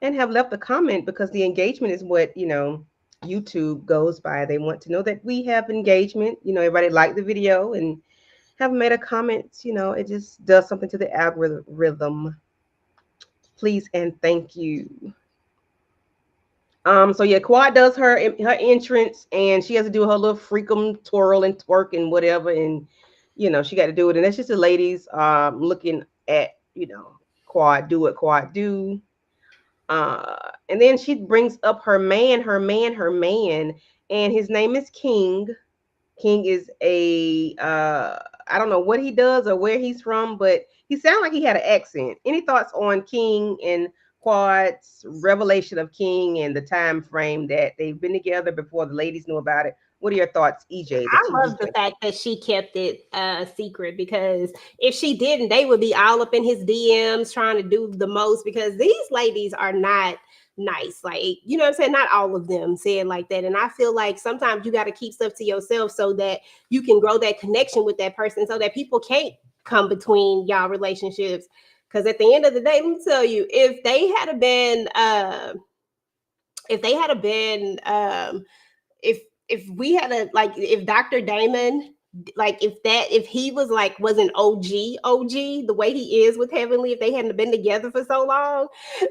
and have left a comment because the engagement is what, YouTube goes by. They want to know that we have engagement. Everybody liked the video and have made a comment. It just does something to the algorithm. Please and thank you. So yeah, Quad does her entrance, and she has to do her little freakum twirl and twerk and whatever, and she got to do it. And that's just the ladies looking at Quad do what Quad do. And then she brings up her man, and his name is King. King is a I don't know what he does or where he's from, but he sounded like he had an accent. Any thoughts on King and Quad's revelation of King and the time frame that they've been together before the ladies knew about it? What are your thoughts, EJ, the I TV love the judge? fact that she kept it secret, because if she didn't, they would be all up in his DMs trying to do the most, because these ladies are not nice. Like, you know what I'm saying? Not all of them say it like that. And I feel like sometimes you got to keep stuff to yourself so that you can grow that connection with that person, so that people can't come between y'all relationships. Because at the end of the day, let me tell you, if they had been if we had a, like, if Dr. Damon, like, if he was like, was an OG the way he is with Heavenly, if they hadn't been together for so long,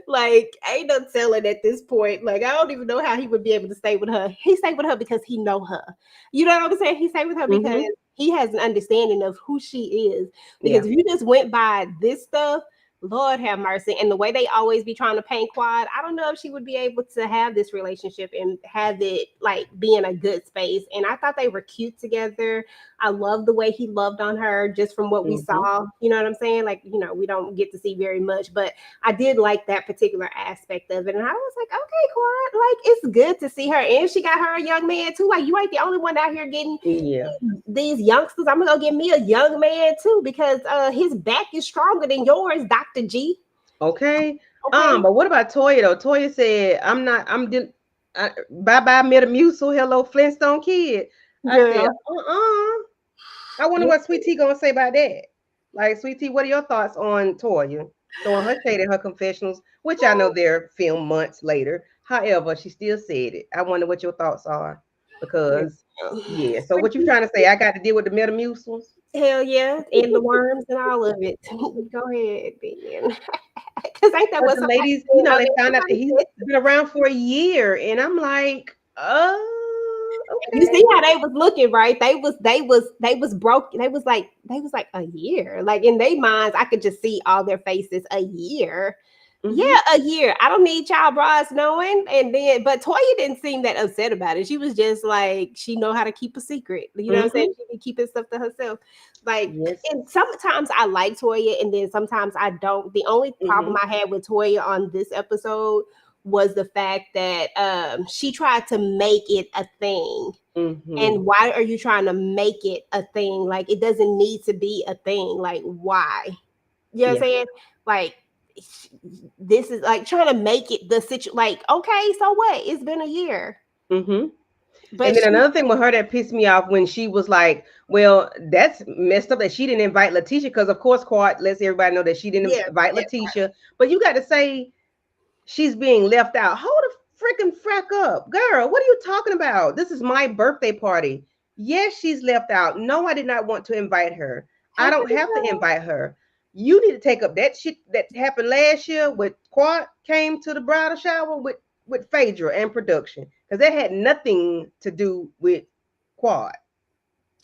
like, ain't no telling at this point. Like, I don't even know how he would be able to stay with her. He stayed with her because he know her. You know what I'm saying? He stayed with her because Mm-hmm. he has an understanding of who she is. Because Yeah. if you just went by this stuff, Lord have mercy. And the way they always be trying to paint Quad, I don't know if she would be able to have this relationship and have it like be in a good space. And I thought they were cute together. I love the way he loved on her just from what we Mm-hmm. saw. You know what I'm saying? Like, you know, we don't get to see very much, but I did like that particular aspect of it. And I was like, okay, Quad, like, it's good to see her. And she got her a young man too. Like, you ain't the only one out here getting Yeah. these youngsters. I'm gonna go get me a young man too, because his back is stronger than yours, Dr. G. Okay. Okay. But what about Toya though? Toya said, "I'm not. Bye bye Metamucil. Hello Flintstone kid." I said, Girl. I wonder what Sweet Tea gonna say about that. Like, Sweet Tea, what are your thoughts on Toya throwing her shade in her confessionals, which I know they're filmed months later. However, she still said it. I wonder what your thoughts are because, yeah. So what you trying to say? I got to deal with the Metamucils. Hell yeah, and the worms and all of it. Go ahead, Ben. Because ain't that But what the somebody ladies, said? they found out that Somebody he's said, been around for a year, and I'm like, you okay. see how they was looking, right? They was broke. They was like a year. Like, in their minds, I could just see all their faces. A year. Mm-hmm. Yeah, a year. I don't need child brides knowing. And then, but Toya didn't seem that upset about it. She was just like, she know how to keep a secret. You know what I'm saying? Mm-hmm. She be keeping stuff to herself. Like, Yes. and sometimes I like Toya, and then sometimes I don't. The only Mm-hmm. problem I had with Toya on this episode was the fact that she tried to make it a thing. Mm-hmm. And why are you trying to make it a thing? Like, it doesn't need to be a thing. Like, why? You know what I'm Yeah. saying? Like, this is like trying to make it the situation. Like, okay, so what? It's been a year, Mm-hmm. And but then she, another thing with her that pissed me off when she was like, "Well, that's messed up that she didn't invite Letitia," because of course, Quad lets everybody know that she didn't yeah, invite yeah, Letitia. But you got to say she's being left out. Hold the freaking frack up, girl. What are you talking about? This is my birthday party. Yes, she's left out. No, I did not want to invite her. I don't okay, have to girl. invite her. You need to take up that shit that happened last year with Quad came to the bridal shower with Phaedra and production because that had nothing to do with Quad.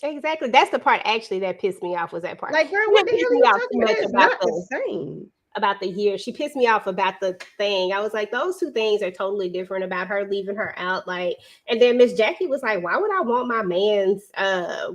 Exactly. That's the part actually that pissed me off, was that part. Like, girl, It what didn't the hell piss are me you off talking too about? much That is about not the same. the year. She pissed me off about the thing. I was like, those two things are totally different, about her leaving her out. Like, and then Miss Jackie was like, why would I want my man's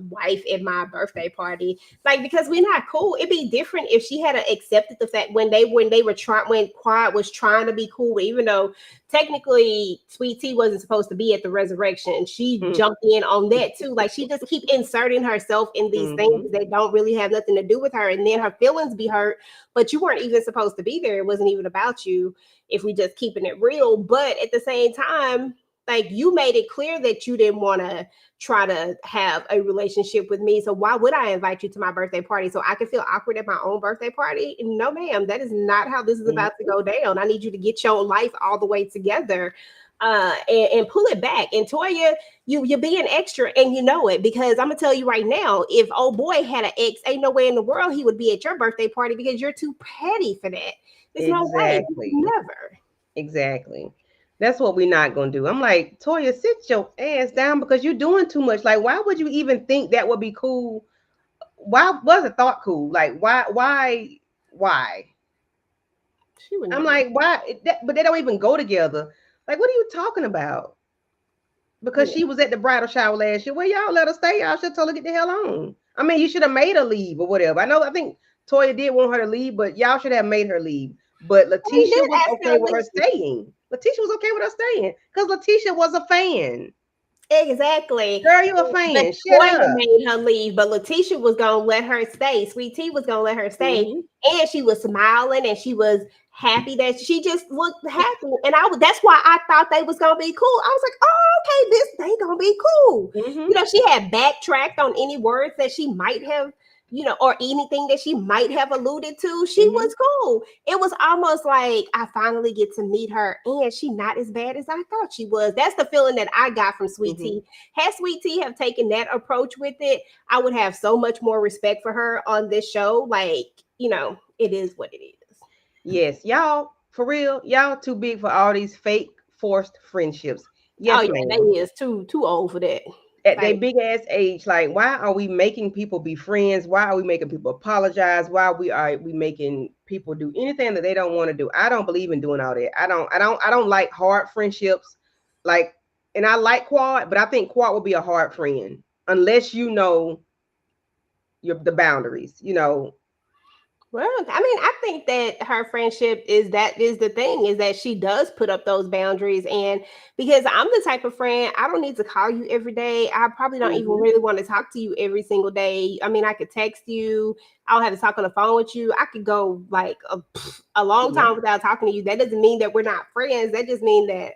wife at my birthday party? Like, because we're not cool. It'd be different if she had accepted the fact when they were trying, when Quad was trying to be cool, even though technically Sweet Tea wasn't supposed to be at the resurrection. She Mm-hmm. jumped in on that too. Like, she just keep inserting herself in these things Mm-hmm. that don't really have nothing to do with her, and then her feelings be hurt. But you weren't even supposed to be there. It wasn't even about you, if we just keeping it real. But at the same time, like, you made it clear that you didn't want to try to have a relationship with me. So why would I invite you to my birthday party so I could feel awkward at my own birthday party? No, ma'am, that is not how this is about to go down. I need you to get your life all the way together. And pull it back. And Toya, you're being extra, and you know it, because I'm gonna tell you right now, if old boy had an ex, ain't no way in the world he would be at your birthday party, because you're too petty for that. There's no way. Exactly. Never. Exactly. That's what we're not gonna do. I'm like, Toya, sit your ass down because you're doing too much. Like, why would you even think that would be cool? Why was it thought cool? Like, why? She would I'm never. like, why? But they don't even go together. Like, what are you talking about? Because Yeah. she was at the bridal shower last year. Well, y'all let her stay. Y'all should totally get the hell on. I mean, you should have made her leave or whatever. I think Toya did want her to leave, but y'all should have made her leave. But We Letitia did was ask okay her to with her leave. staying. Letitia was okay with her staying because Letitia was a fan. Exactly. Girl, you a But fan. Shut Toya up. made her leave, but Letitia was gonna let her stay. Sweet Tea was gonna let her stay, Mhm. and she was smiling and she was happy that she just looked happy. And that's why I thought they was gonna be cool. I was like, oh, okay, this they gonna be cool. Mhm. She had backtracked on any words that she might have, or anything that she might have alluded to. She Mhm. was cool. It was almost like I finally get to meet her, and she not as bad as I thought she was. That's the feeling that I got from Sweet Mhm. Tea. Had Sweet Tea have taken that approach with it, I would have so much more respect for her on this show. Like, it is what it is. Yes, y'all, for real, y'all too big for all these fake forced friendships. Oh Yes, yeah, ma'am. they is too old for that. At their Like, big ass age, like, why are we making people be friends? Why are we making people apologize? Why are we making people do anything that they don't want to do? I don't believe in doing all that. I don't like hard friendships. Like, and I like Quad, but I think Quad will be a hard friend unless you know the boundaries. well, I mean, I think that her friendship is the thing is that she does put up those boundaries. And because I'm the type of friend, I don't need to call you every day. I probably don't even Mhm. really want to talk to you every single day. I mean, I could text you. I don't have to talk on the phone with you. I could go like a long Yeah. time without talking to you. That doesn't mean that we're not friends. That just means that,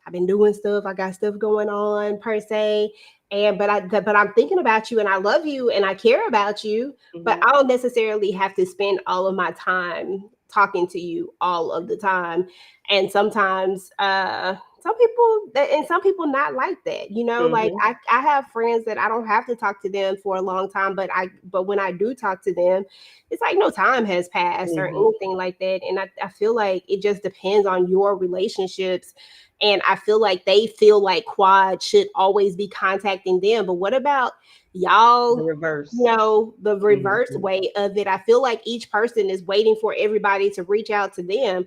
I've been doing stuff. I got stuff going on per se. But I'm thinking about you and I love you and I care about you, but Mhm. I don't necessarily have to spend all of my time talking to you all of the time. And sometimes some people not like that, like Mhm. I have friends that I don't have to talk to them for a long time, but when I do talk to them, it's like no time has passed or Mhm. anything like that. And I feel like it just depends on your relationships. And I feel like they feel like Quad should always be contacting them. But what about The y'all? reverse. The reverse Mhm. way of it. I feel like each person is waiting for everybody to reach out to them.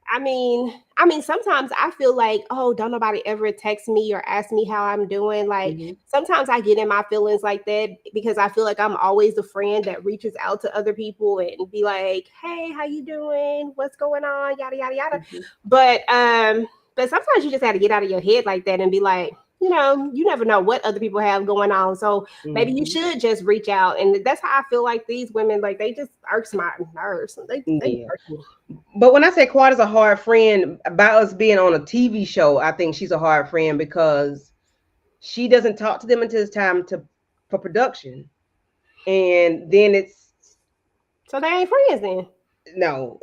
I mean, sometimes I feel like, oh, don't nobody ever text me or ask me how I'm doing. Like Mhm. sometimes I get in my feelings like that because I feel like I'm always the friend that reaches out to other people and be like, hey, how you doing? What's going on? Yada yada yada. Mhm. But sometimes you just have to get out of your head like that and be like, you never know what other people have going on. So maybe you Mhm. should just reach out. And that's how I feel like these women, like they just irks my nerves. They Yeah. irk me. But when I say Quad is a hard friend, about us being on a TV show, I think she's a hard friend because she doesn't talk to them until it's time for production. And then it's So they ain't friends then. no,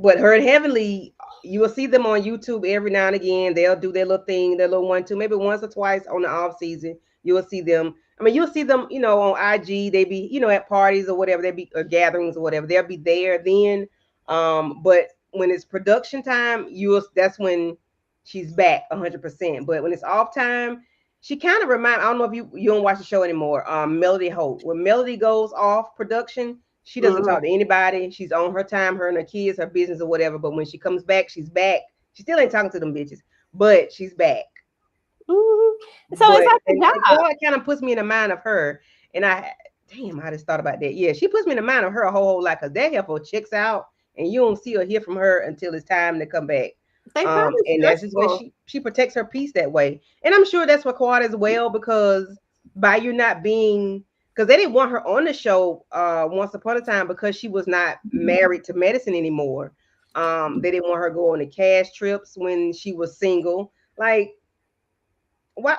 but her and Heavenly, you will see them on YouTube every now and again. They'll do their little thing, their little one, two, maybe once or twice on the off season. You will see them. I mean, you'll see them, on IG. They be, at parties or whatever. They be or gatherings or whatever. They'll be there then. But when it's production time, that's when she's back 100%. But when it's off time, she kind of remind. I don't know if you don't watch the show anymore. Melody Holt. When Melody goes off production, she doesn't Mhm. talk to anybody. She's on her time, her and her kids, her business or whatever. But when she comes back, she's back. She still ain't talking to them bitches, but she's back. Mhm. So it's But like a and job. God kind of puts me in the mind of her. And I just thought about that. Yeah, she puts me in the mind of her a whole lot because that heifer checks out, and you don't see or hear from her until it's time to come back. They probably And that's just when stressful. she protects her peace that way. And I'm sure that's what Quad as well, because by you not being, because they didn't want her on the show once upon a time because she was not married to medicine anymore. They didn't want her going to cash trips when she was single. Like, why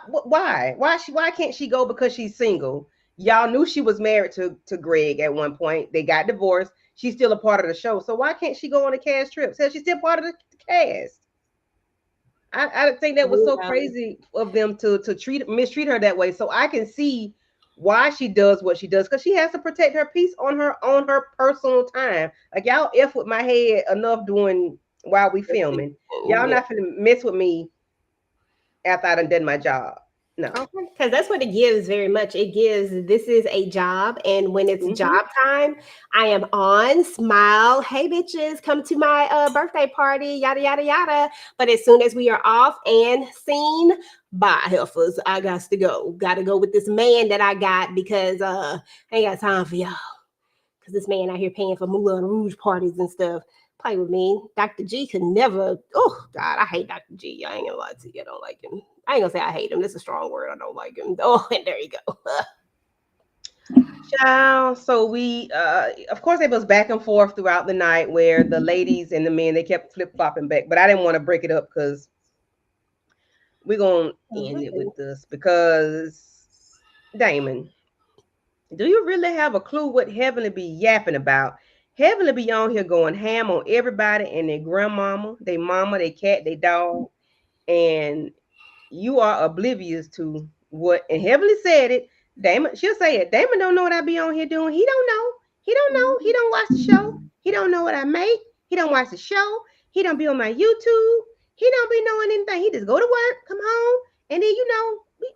can't she go because she's single? Y'all knew she was married to Greg at one point. They got divorced. She's still a part of the show. So why can't she go on a cast trip? So she's still part of the cast. I think that was so Yeah. crazy of them to mistreat her that way. So I can see why she does what she does, because she has to protect her peace on her personal time. Like, y'all f with my head enough doing while we filming. Y'all Yeah. not finna mess with me after I done my job. No. Okay. Because that's what it gives very much. It gives this is a job. And when it's Mm-hmm. job time, I am on, smile. Hey, bitches, come to my birthday party, yada, yada, yada. But as soon as we are off and seen, bye, heifers. I got to go. Got to go with this man that I got because I ain't got time for y'all. Because this man out here paying for Moulin Rouge parties and stuff. Play with me. Dr. G could never. Oh, God, I hate Dr. G. I ain't going to lie to you. I don't like him. I ain't going to say I hate him. That's a strong word. I don't like him. Oh, and there you go. Child, so we of course it was back and forth throughout the night where the ladies and the men they kept flip-flopping back, but I didn't want to break it up because we're gonna end it with this because Damon, do you really have a clue what Heavenly be yapping about? Heavenly be on here going ham on everybody and their grandmama, their mama, their cat, their dog, and you are oblivious to what, and Heavenly said it. Damon, she'll say it. Damon don't know what I be on here doing. He don't know. He don't know. He don't watch the show. He don't know what I make. He don't watch the show. He don't be on my YouTube. He don't be knowing anything. He just go to work, come home, and then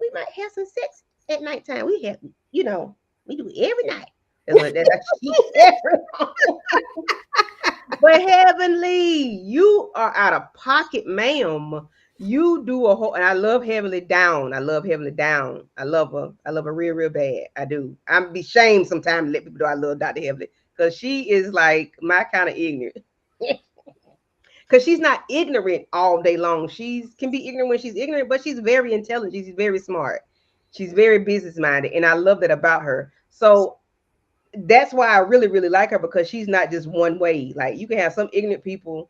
we might have some sex at nighttime. We have, we do it every night. That's she said. But Heavenly, you are out of pocket, ma'am. You do a whole, and I love Heavenly Down. I love Heavenly Down. I love her. I love her real, real bad. I do. I'm be shamed sometimes to let people know I love Dr. Heavenly because she is like my kind of ignorant. Because she's not ignorant all day long. She can be ignorant when she's ignorant, but she's very intelligent. She's very smart. She's very business minded, and I love that about her. So that's why I really, really like her because she's not just one way. Like you can have some ignorant people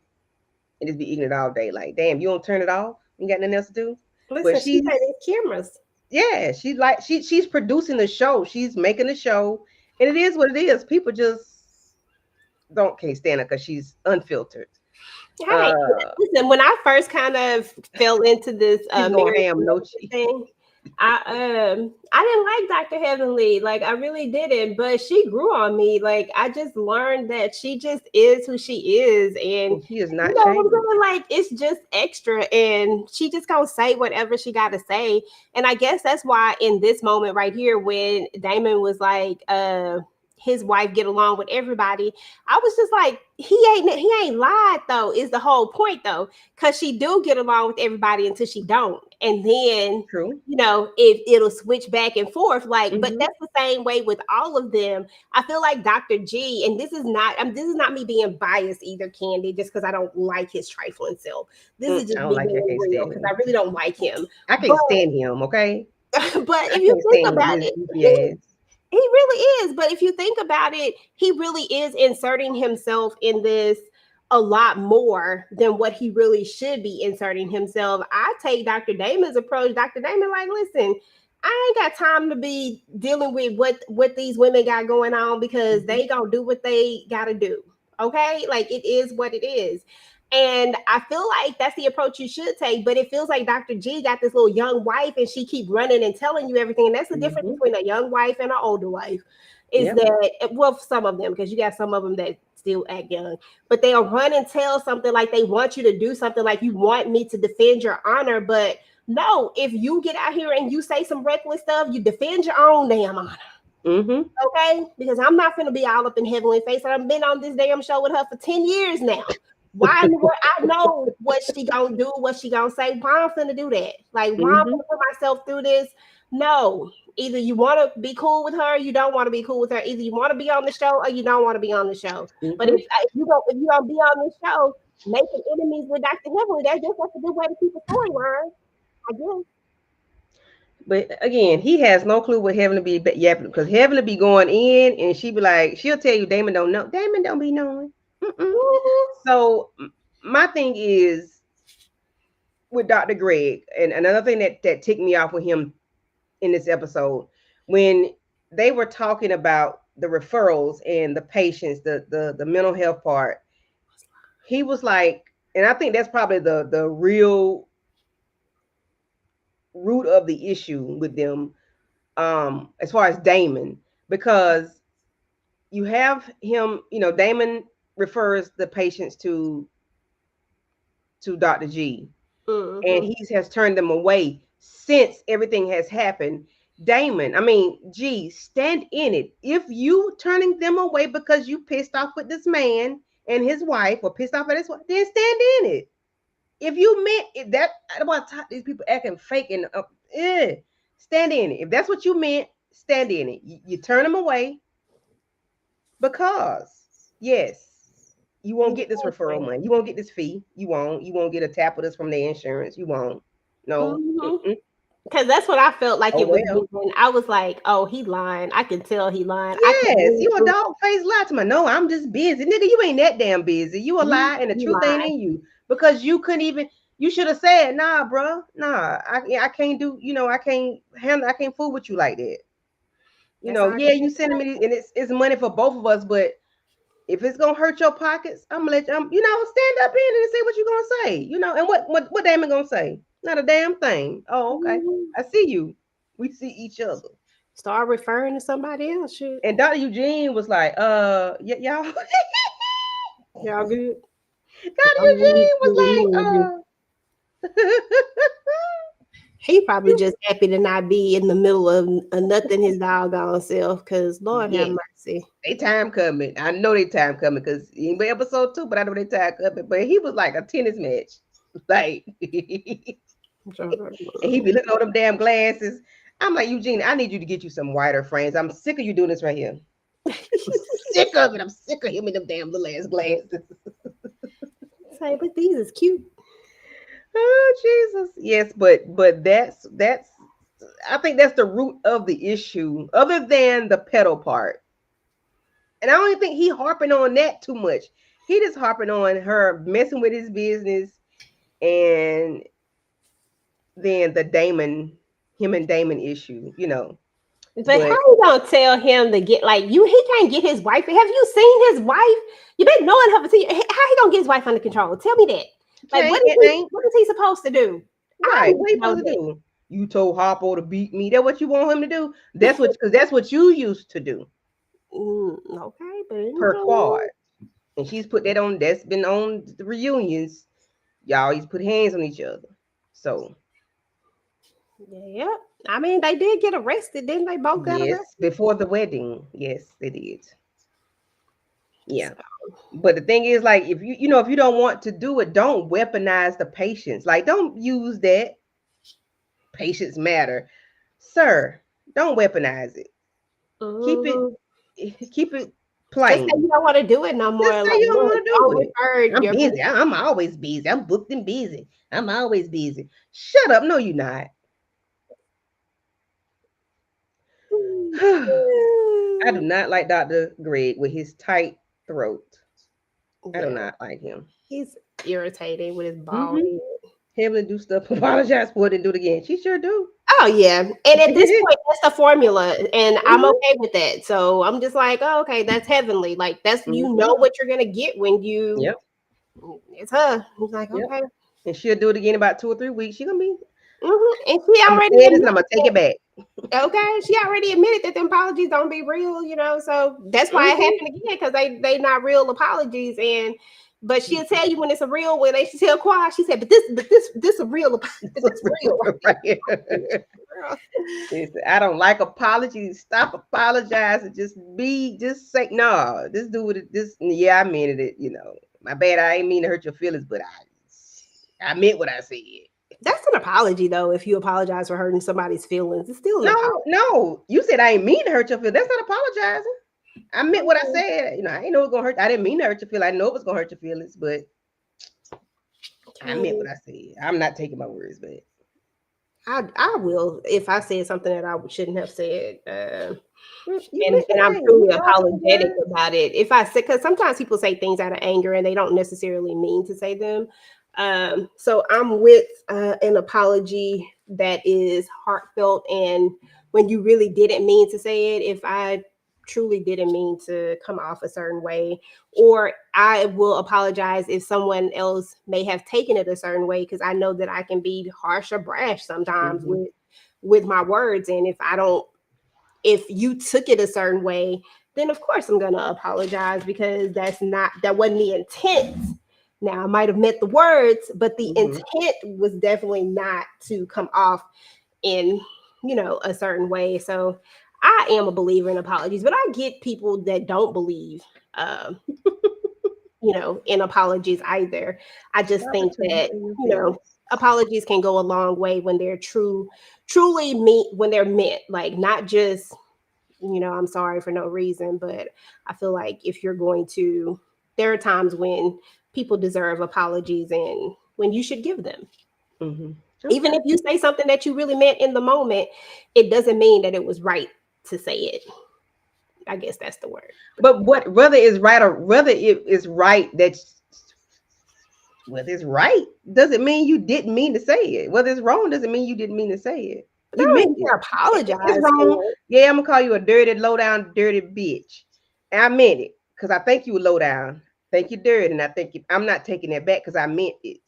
and just be ignorant all day. Like, damn, you don't turn it off. You got nothing else to do. Listen, but she's these cameras. Yeah, she's producing the show. She's making the show, and it is what it is. People just can't stand her because she's unfiltered. Hey, listen, when I first kind of fell into this thing, I didn't like Dr. Heavenly. Like I really didn't, but she grew on me. Like I just learned that she just is who she is, and she is not like it's just extra, and she just gonna say whatever she got to say. And I guess that's why in this moment right here, when Damon was like, his wife get along with everybody, I was just like, he ain't lied though, is the whole point though, because she do get along with everybody until she don't, and then true, if it'll switch back and forth, like, but that's the same way with all of them. I feel like Dr. G, and this is not me being biased either, Candy, just because I don't like his trifling self. This is just me being real because I really don't like him. I can't stand him, okay? But if you think about it, he really is. But if you think about it, he really is inserting himself in this a lot more than what he really should be inserting himself. I take Dr. Damon's approach. Dr. Damon, like, listen, I ain't got time to be dealing with what these women got going on because they gonna do what they gotta do. Okay, like it is what it is. And I feel like that's the approach you should take, but it feels like Dr. G got this little young wife and she keep running and telling you everything. And that's the difference between a young wife and an older wife is that, well, some of them, because you got some of them that still act young, but they'll run and tell something like they want you to do something like you want me to defend your honor. But no, if you get out here and you say some reckless stuff, you defend your own damn honor. Okay? Because I'm not going to be all up in Heavenly face. I've been on this damn show with her for 10 years now. Why I know what she gonna do, what she gonna say. Why I'm finna do that? Like, why I'm gonna put myself through this? No, either you want to be cool with her, or you don't want to be cool with her. Either you want to be on the show, or you don't want to be on the show. But if you don't be on the show, making enemies with Dr. Heavenly, that's just a good way to keep a storyline, I guess. But again, he has no clue what Heavenly be yapping because Heavenly be going in, and she be like, she'll tell you Damon don't know. Damon don't be knowing. So my thing is with Dr. Greg, and another thing that ticked me off with him in this episode, when they were talking about the referrals and the patients, the mental health part, he was like, and I think that's probably the real root of the issue with them, as far as Damon, because you have him, Damon refers the patients to Dr. G, and he has turned them away since everything has happened. Damon, G, stand in it. If you turning them away because you pissed off with this man and his wife, or pissed off at his wife, then stand in it. if you meant it, that I don't want to talk these people acting fake and stand in it. If that's what you meant, stand in it. You turn them away because yes, you won't get this referral money. You won't get this fee. You won't. You won't get a tap of this from their insurance. You won't. No. Mm-hmm. Because that's what I felt like Oh it was well. giving. I was like, oh, he lying. I can tell he lying. Yes, you a dog face lie to me. No, I'm just busy. Nigga, you ain't that damn busy. You a lie and the You truth ain't lie. in you. Because you couldn't even you should have said, nah, bro. Nah, I can't do, I can't handle I can't fool with you like that. That's all I Yeah, can you sending me and it's money for both of us, but if it's gonna hurt your pockets, I'm gonna let you, stand up in it and say what you gonna say. And what Damon gonna say? Not a damn thing. Oh, okay. I see you. We see each other. start referring to somebody else. Shit. And Dr. Eugene was like, y'all. Y'all good? Dr. Eugene was like, He probably just happy to not be in the middle of nothing his doggone self. Cause Lord have yeah, mercy. they time coming. I know they time coming because he ain't episode 2, but I know they time coming. But he was like a tennis match. Like, and he be looking at them damn glasses. I'm like, Eugene, I need you to get you some wider frames. I'm sick of you doing this right here. I'm sick of it. I'm sick of him in them damn little ass glasses. Say, but these is cute. Oh Jesus. Yes, but that's I think that's the root of the issue, other than the pedal part. And I don't even think he harping on that too much. He just harping on her messing with his business, and then him and Damon issue, But how you gonna tell him to get like you? He can't get his wife. Have you seen his wife? You been knowing her. How he gonna get his wife under control? Tell me that. Like what is he supposed to do? Right, what he supposed to do? You told Harpo to beat me. That what you want him to do? Because that's what you used to do. Okay, but Per quad, and she's put that on. That's been on the reunions. Y'all, he's put hands on each other. So yeah, I mean they did get arrested, didn't they? Both got arrested before the wedding. Yes, they did. Yeah. But the thing is, like, if you don't want to do it, don't weaponize the patients. Like, don't use that. Patients matter, sir. Don't weaponize it. Keep it plain. Just say you don't want to do it no more. Just say you don't want to do it. I'm busy. I'm always busy. I'm booked and busy. I'm always busy. Shut up. No, you're not. I do not like Dr. Greg with his tight throat. I do not like him. He's irritating with his bald head. Having to do stuff, apologize for it, and do it again. She sure do. Oh yeah, and at this point, that's the formula, and I'm okay with that. So I'm just like, oh, okay, that's heavenly. Like that's you know what you're gonna get when you. Yep. It's her. He's like, okay, and she'll do it again in about 2 or 3 weeks. She's gonna be. And she already. I'm gonna take it back. Okay, she already admitted that the apologies don't be real, so that's why it happened again, because they not real apologies. But she'll tell you when it's a real one. They should tell Quad. She said, but this a real apology. This is real. Right? I don't like apologies. Stop apologizing. Just say no. Just do it. I meant it. My bad. I ain't mean to hurt your feelings, but I meant what I said. That's an apology, though. If you apologize for hurting somebody's feelings, it's still no. You said I ain't mean to hurt your feelings. That's not apologizing. I meant what I said. I didn't know it was gonna hurt. I didn't mean to hurt your feelings. I know it was gonna hurt your feelings, but I meant what I said. I'm not taking my words back. I will if I said something that I shouldn't have said. And I'm truly apologetic about it. If I say, because sometimes people say things out of anger and they don't necessarily mean to say them. So I'm with an apology that is heartfelt, and when you really didn't mean to say it, if I truly didn't mean to come off a certain way, or I will apologize if someone else may have taken it a certain way, because I know that I can be harsh or brash sometimes with my words, and if you took it a certain way, then of course I'm gonna apologize, because that wasn't the intent. Now I might have meant the words, but the intent was definitely not to come off in a certain way. So I am a believer in apologies, but I get people that don't believe in apologies either. I just Stop think it till you that, in your you know, feelings. apologies can go a long way when they're truly meant, when they're meant, like not just, I'm sorry for no reason, but I feel like if you're going to, there are times when people deserve apologies and when you should give them. Hmm. Even Okay. if you say something that you really meant in the moment, it doesn't mean that it was right to say it. I guess that's the word. But what whether it's right or whether it is right that whether it's right doesn't mean you didn't mean to say it. Whether it's wrong doesn't mean you didn't mean to say it. But I You don't meant need it. to It's apologize wrong. for it. Yeah, I'm gonna call you a dirty, low down, dirty bitch. And I meant it because I think you were low down. Think you're dirty, and I think I'm not taking that back because I meant it.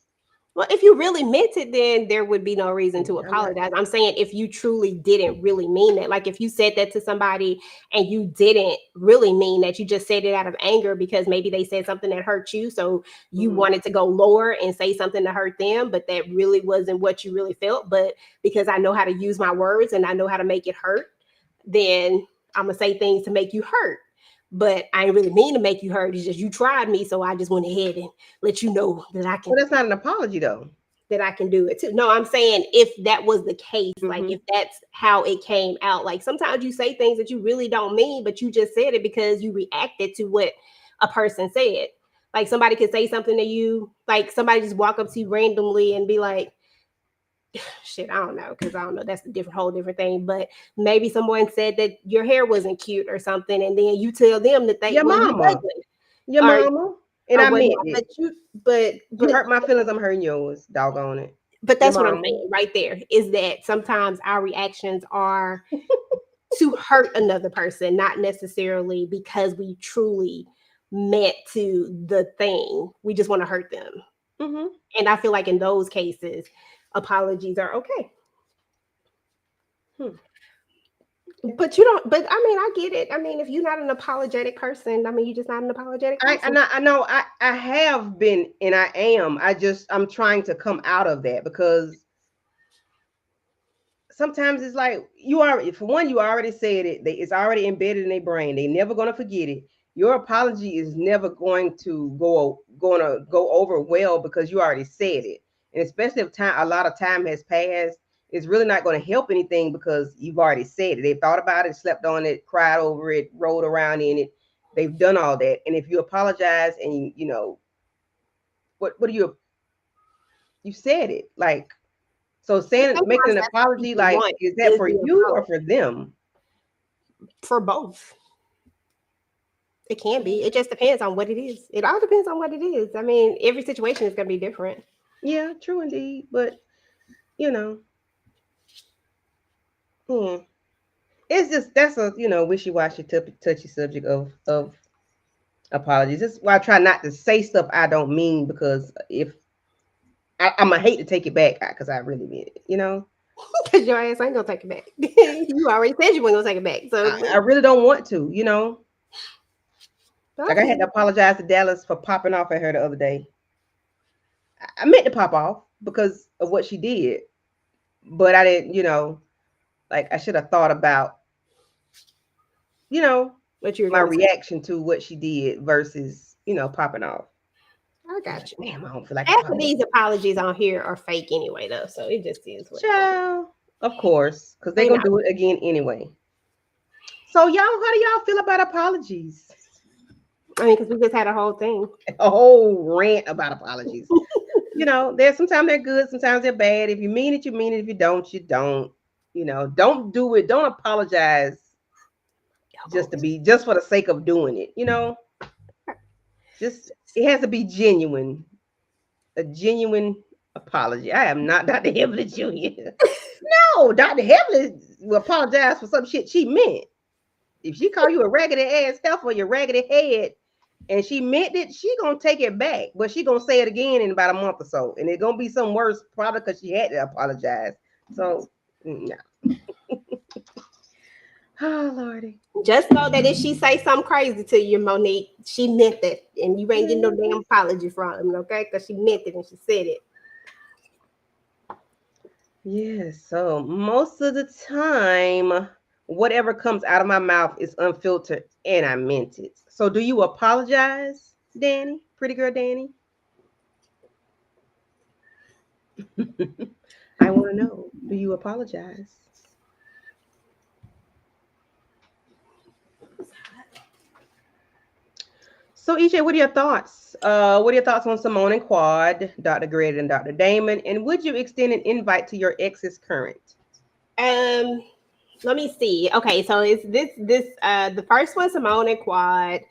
Well, if you really meant it, then there would be no reason to Yeah, I'm not. apologize. I'm saying if you truly didn't really mean that, like if you said that to somebody and you didn't really mean that, you just said it out of anger because maybe they said something that hurt you. So you Mhm. wanted to go lower and say something to hurt them, but that really wasn't what you really felt. But because I know how to use my words and I know how to make it hurt, then I'm going to say things to make you hurt. But I ain't really mean to make you hurt. It's just you tried me. So I just went ahead and let you know that I can Well, that's not an apology though. do it too. No, I'm saying if that was the case, like Hmm. if that's how it came out, like sometimes you say things that you really don't mean, but you just said it because you reacted to what a person said. Like somebody could say something to you, like somebody just walk up to you randomly and be like, shit, I don't know, because I don't know, that's a whole different thing. But maybe someone said that your hair wasn't cute or something, and then you tell them that Your well, you mama, ugly your or mama, and or I meant whatnot. it. But You hurt my feelings, I'm hurting yours. Doggone it. but Your that's what I'm mama. saying right there, is that sometimes our reactions are to hurt another person, not necessarily because we truly meant to the thing. We just want to hurt them. Hmm. And I feel like in those cases, apologies are okay. Hmm. Okay. But you don't, but I mean, I get it. I mean, if you're not an apologetic person, I mean, you're just not an apologetic person. I know I have been and I am. I'm trying to come out of that because sometimes it's like you are for one, you already said it. It's already embedded in their brain. They're never gonna forget it. Your apology is never going to go over well because you already said it. And especially if a lot of time has passed, it's really not going to help anything because you've already said it. They thought about it, slept on it, cried over it, rolled around in it. They've done all that. And if you apologize and you know what do you said it like so And saying making sometimes an that's what apology people like want is that is for the you or apology for them? for both. It can be. It just depends on what it is. It all depends on what it is. I mean, every situation is going to be different. Yeah, true indeed. But you know, hmm, it's just that's a wishy-washy touchy subject of apologies. That's why I try not to say stuff I don't mean because if I'm gonna hate to take it back because I really mean it. Because your ass ain't going to take it back. You already said you weren't going to take it back. I really don't want to. But I Like I feel had to you. apologize to Dallas for popping off at her the other day. I meant to pop off because of what she did, but I didn't. Like I should have thought about you know What you were my going to say. reaction to what she did versus popping off. I I'm got like, you. damn, I don't feel like Half of these apologizing. apologies on here are fake anyway, though. So it just is what it is. Child, of course, because they're They gonna not. do it again anyway. So y'all, how do y'all feel about apologies? I mean, because we just had a whole thing. A whole rant about apologies. There's sometimes they're good, sometimes they're bad. If you mean it, you mean it. If you don't, you don't. Don't do it. Don't apologize just for the sake of doing it. Just it has to be genuine. A genuine apology. I am not Dr. Heavenly Jr. No, Dr. Heavenly will apologize for some shit she meant. If she call you a raggedy ass heifer or your raggedy head and she meant it, she gonna take it back. But she gonna say it again in about a month or so. And it's gonna be some worse probably because she had to apologize. So no. Oh Lordy. Just know that if she say something crazy to you, Monique, she meant it, and you ain't getting no damn apology from him, okay? Because she meant it and she said it. Yes, so most of the time, whatever comes out of my mouth is unfiltered and I meant it. So do you apologize, Danny? pretty girl Danny? I want to know. Do you apologize? So, EJ, what are your thoughts? What are your thoughts on Simone and Quad, Dr. Greg and Dr. Damon? And would you extend an invite to your ex's current? Let me see. Okay, so it's this the first one, Simone and Quad.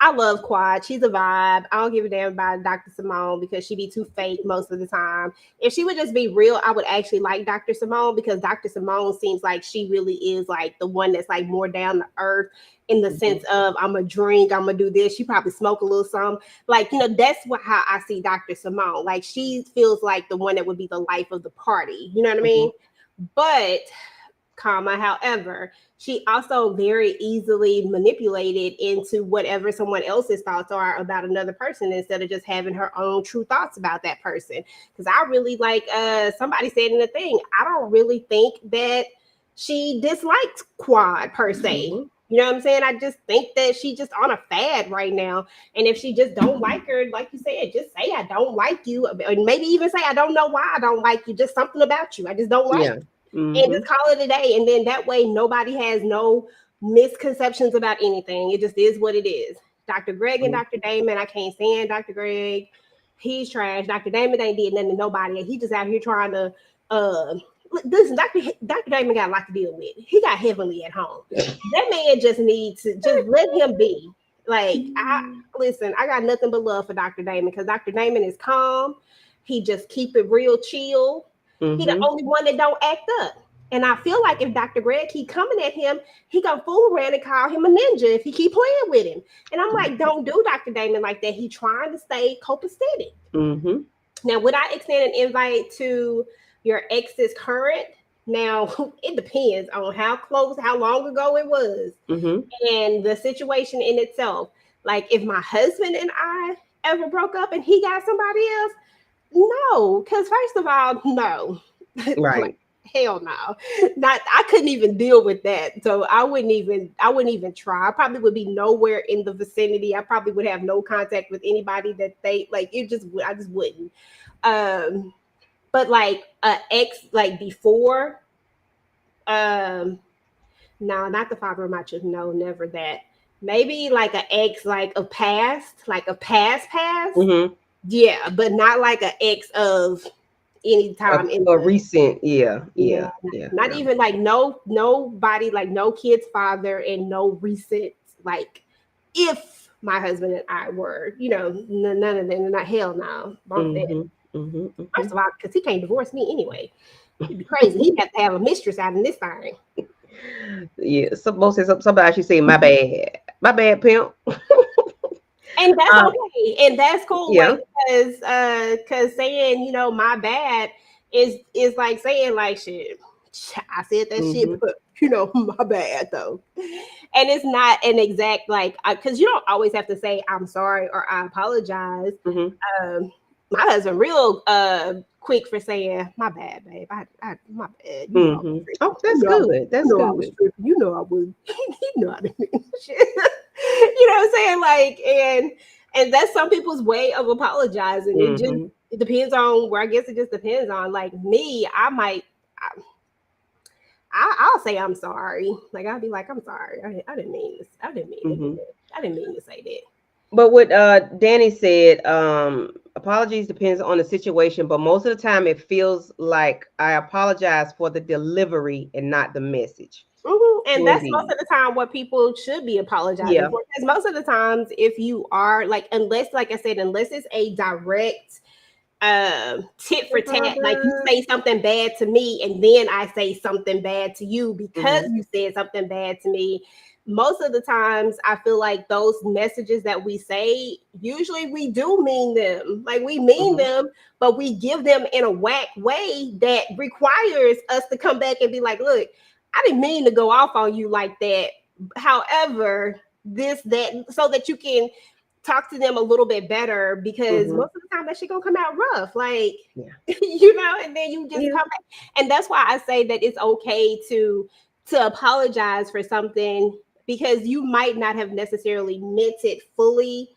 I love Quad. She's a vibe. I don't give a damn about Dr. Simone because she be too fake most of the time. If she would just be real, I would actually like Dr. Simone because Dr. Simone seems like she really is like the one that's like more down to earth in the sense of I'm gonna drink, I'm gonna do this. She probably smoke a little something. Like, that's how I see Dr. Simone. Like, she feels like the one that would be the life of the party. You know what I mean? But however, she also very easily manipulated into whatever someone else's thoughts are about another person instead of just having her own true thoughts about that person. Because I really like somebody said in the thing, I don't really think that she disliked Quad per se. Mm-hmm. You know what I'm saying? I just think that she just on a fad right now. And if she just don't like her, like you said, just say I don't like you. And maybe even say I don't know why I don't like you. Just something about you. I just don't like you. Mm-hmm. And just call it a day. And then that way nobody has no misconceptions about anything. It just is what it is. Dr. Greg and Dr. Damon, I can't stand Dr. Greg. He's trash. Dr. Damon ain't did nothing to nobody. He just out here trying to listen, Dr. Damon got a lot to deal with. He got heavenly at home. That man just needs to just let him be. Like, I got nothing but love for Dr. Damon because Dr. Damon is calm. He just keep it real chill. He the only one that don't act up. And I feel like if Dr. Greg keep coming at him, he gonna fool around and call him a ninja if he keep playing with him. And I'm like, don't do Dr. Damon like that. He trying to stay copacetic. Now, would I extend an invite to your ex's current? Now, it depends on how close, how long ago it was, and the situation in itself. Like, if my husband and I ever broke up and he got somebody else, no, because first of all, no. Right. Like, hell no. I couldn't even deal with that. So I wouldn't even try. I probably would be nowhere in the vicinity. I probably would have no contact with anybody that they like. I just wouldn't. But like ex, like before, no, not the father of my children. No, never that. Maybe like an ex, like a past. Yeah, but not like an ex of any time in a recent, yeah. Not even like nobody, like no kid's father and no recent, like if my husband and I were, none of them, not hell no. First of all, because he can't divorce me anyway. It'd be crazy. He'd have to have a mistress out in this thing. Yeah, somebody should say my bad, pimp. And that's okay, and that's cool. Yeah. Like, because saying my bad is like saying like shit. I said that shit, but my bad though. And it's not an exact like because you don't always have to say I'm sorry or I apologize. My husband real quick for saying my bad, babe. My bad. Oh, that's good. That's good. I was, I would. I didn't mean shit. You know what I'm saying? Like, and that's some people's way of apologizing. It depends on where. I guess it just depends on like me. I'll say I'm sorry. Like I'll be like I'm sorry. I didn't mean this. I didn't mean to say that. But what Danny said, apologies depends on the situation, but most of the time it feels like I apologize for the delivery and not the message. And that's most of the time what people should be apologizing for. Because most of the times, if you are like, unless it's a direct tit for tat, like you say something bad to me and then I say something bad to you because you said something bad to me. Most of the times I feel like those messages that we say, usually we do mean them. Like we mean them, but we give them in a whack way that requires us to come back and be like, look, I didn't mean to go off on you like that. However, so that you can talk to them a little bit better because most of the time that shit gonna come out rough. Like, and then you just come back. And that's why I say that it's okay to apologize for something because you might not have necessarily meant it fully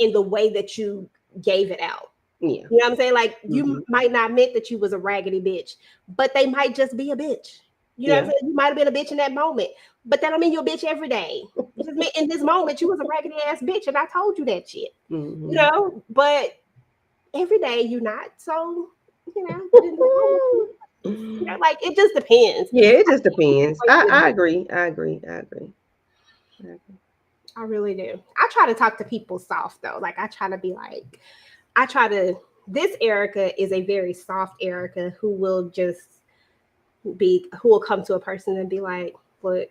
in the way that you gave it out. Yeah. You know what I'm saying? Like you Mhm. might not meant that you was a raggedy bitch, but they might just be a bitch. You know what I'm saying? You might have been a bitch in that moment, but that don't mean you're a bitch every day. It just mean in this moment you was a raggedy ass bitch, and I told you that shit. Mhm. You know, but every day you're not. So, you know, but in the moment, you know, like it just depends. Yeah, it just depends. I agree. I agree. I agree. I really do. I try to talk to people soft though. Like I try to be like, I try to. This Erica is a very soft Erica who will just who will come to a person and be like, "Look,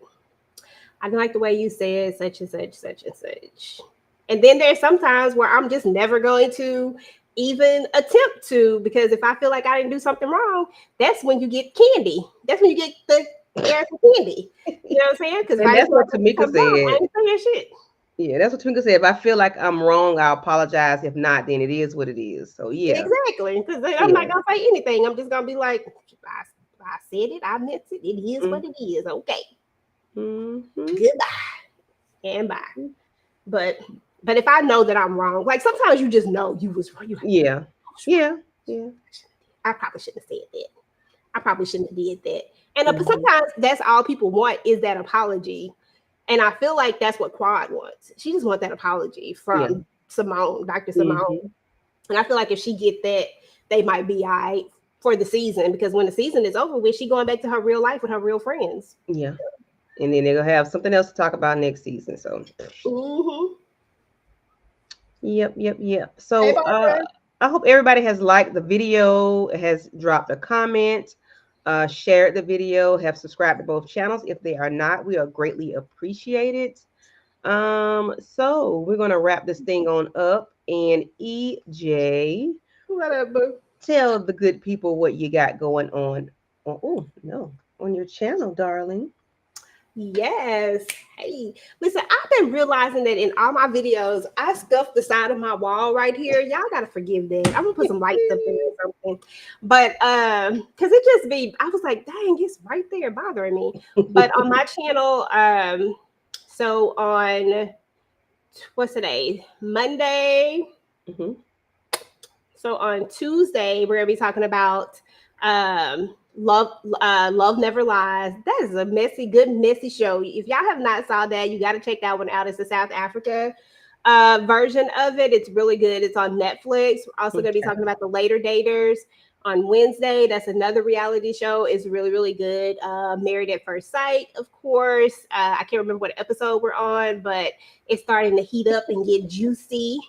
I don't like the way you said such and such, such and such." And then there's sometimes where I'm just never going to even attempt to, because if I feel like I didn't do something wrong, that's when you get candy. That's when you get the Erica candy. You know what I'm saying? Because And that's what Tamika said. I ain't saying shit. Yeah, that's what Tamika said. If I feel like I'm wrong, I'll apologize. If not, then it is what it is. So yeah. Exactly. Because I'm not gonna say anything. I'm just gonna be like, I said it, I meant it. It is what it is. Okay. Mm-hmm. Goodbye and bye. But if I know that I'm wrong, like sometimes you just know you was wrong. Yeah. Yeah. I probably shouldn't have said that. I probably shouldn't have did that. And sometimes that's all people want is that apology. And I feel like that's what Quad wants. She just wants that apology from Simone, Dr. Simone. And I feel like if she get that, they might be all right for the season, because when the season is over with, she going back to her real life with her real friends. Yeah. And then they're gonna have something else to talk about next season. So Yep. So I hope everybody has liked the video, has dropped a comment, shared the video, have subscribed to both channels. If they are not, we are greatly appreciated. So we're gonna wrap this thing on up. And EJ, What up, boo? tell the good people what you got going on. On your channel, darling. Yes. Hey, listen, I've been realizing that in all my videos, I stuffed the side of my wall right here. Y'all gotta forgive that. I'm gonna put some lights up there or something. But because it just be, I was like, dang, it's right there bothering me. But on my channel, so on what's today? Monday. So on Tuesday, we're gonna be talking about Love Never Lies. That is a messy show. If y'all have not saw that, you got to check that one out. It's the South Africa version of it. It's really good. It's on Netflix. We're also going to be talking about The Later Daters on Wednesday. That's another reality show. It's really, really good. Married at First Sight, of course. I can't remember what episode we're on, but it's starting to heat up and get juicy.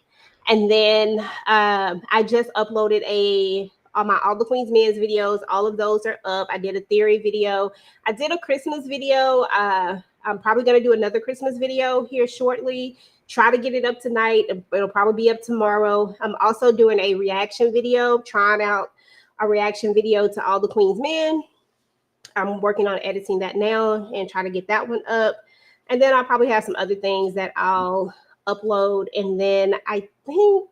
And then I just uploaded on my All the Queens Men's videos. All of those are up. I did a theory video. I did a Christmas video. I'm probably going to do another Christmas video here shortly. Try to get it up tonight. It'll probably be up tomorrow. I'm also doing a reaction video, trying out a reaction video to All the Queens Men. I'm working on editing that now and try to get that one up. And then I'll probably have some other things that I'll upload. And then I think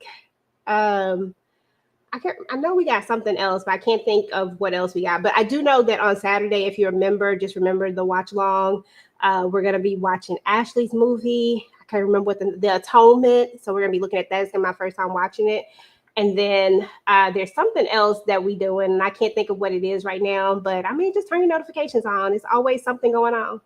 I know we got something else, but I can't think of what else we got. But I do know that on Saturday, if you remember, just remember the watch along. We're gonna be watching Ashley's movie. I can't remember what the Atonement. So we're gonna be looking at that. It's gonna be my first time watching it. And then there's something else that we doing, and I can't think of what it is right now. But I mean, just turn your notifications on. It's always something going on.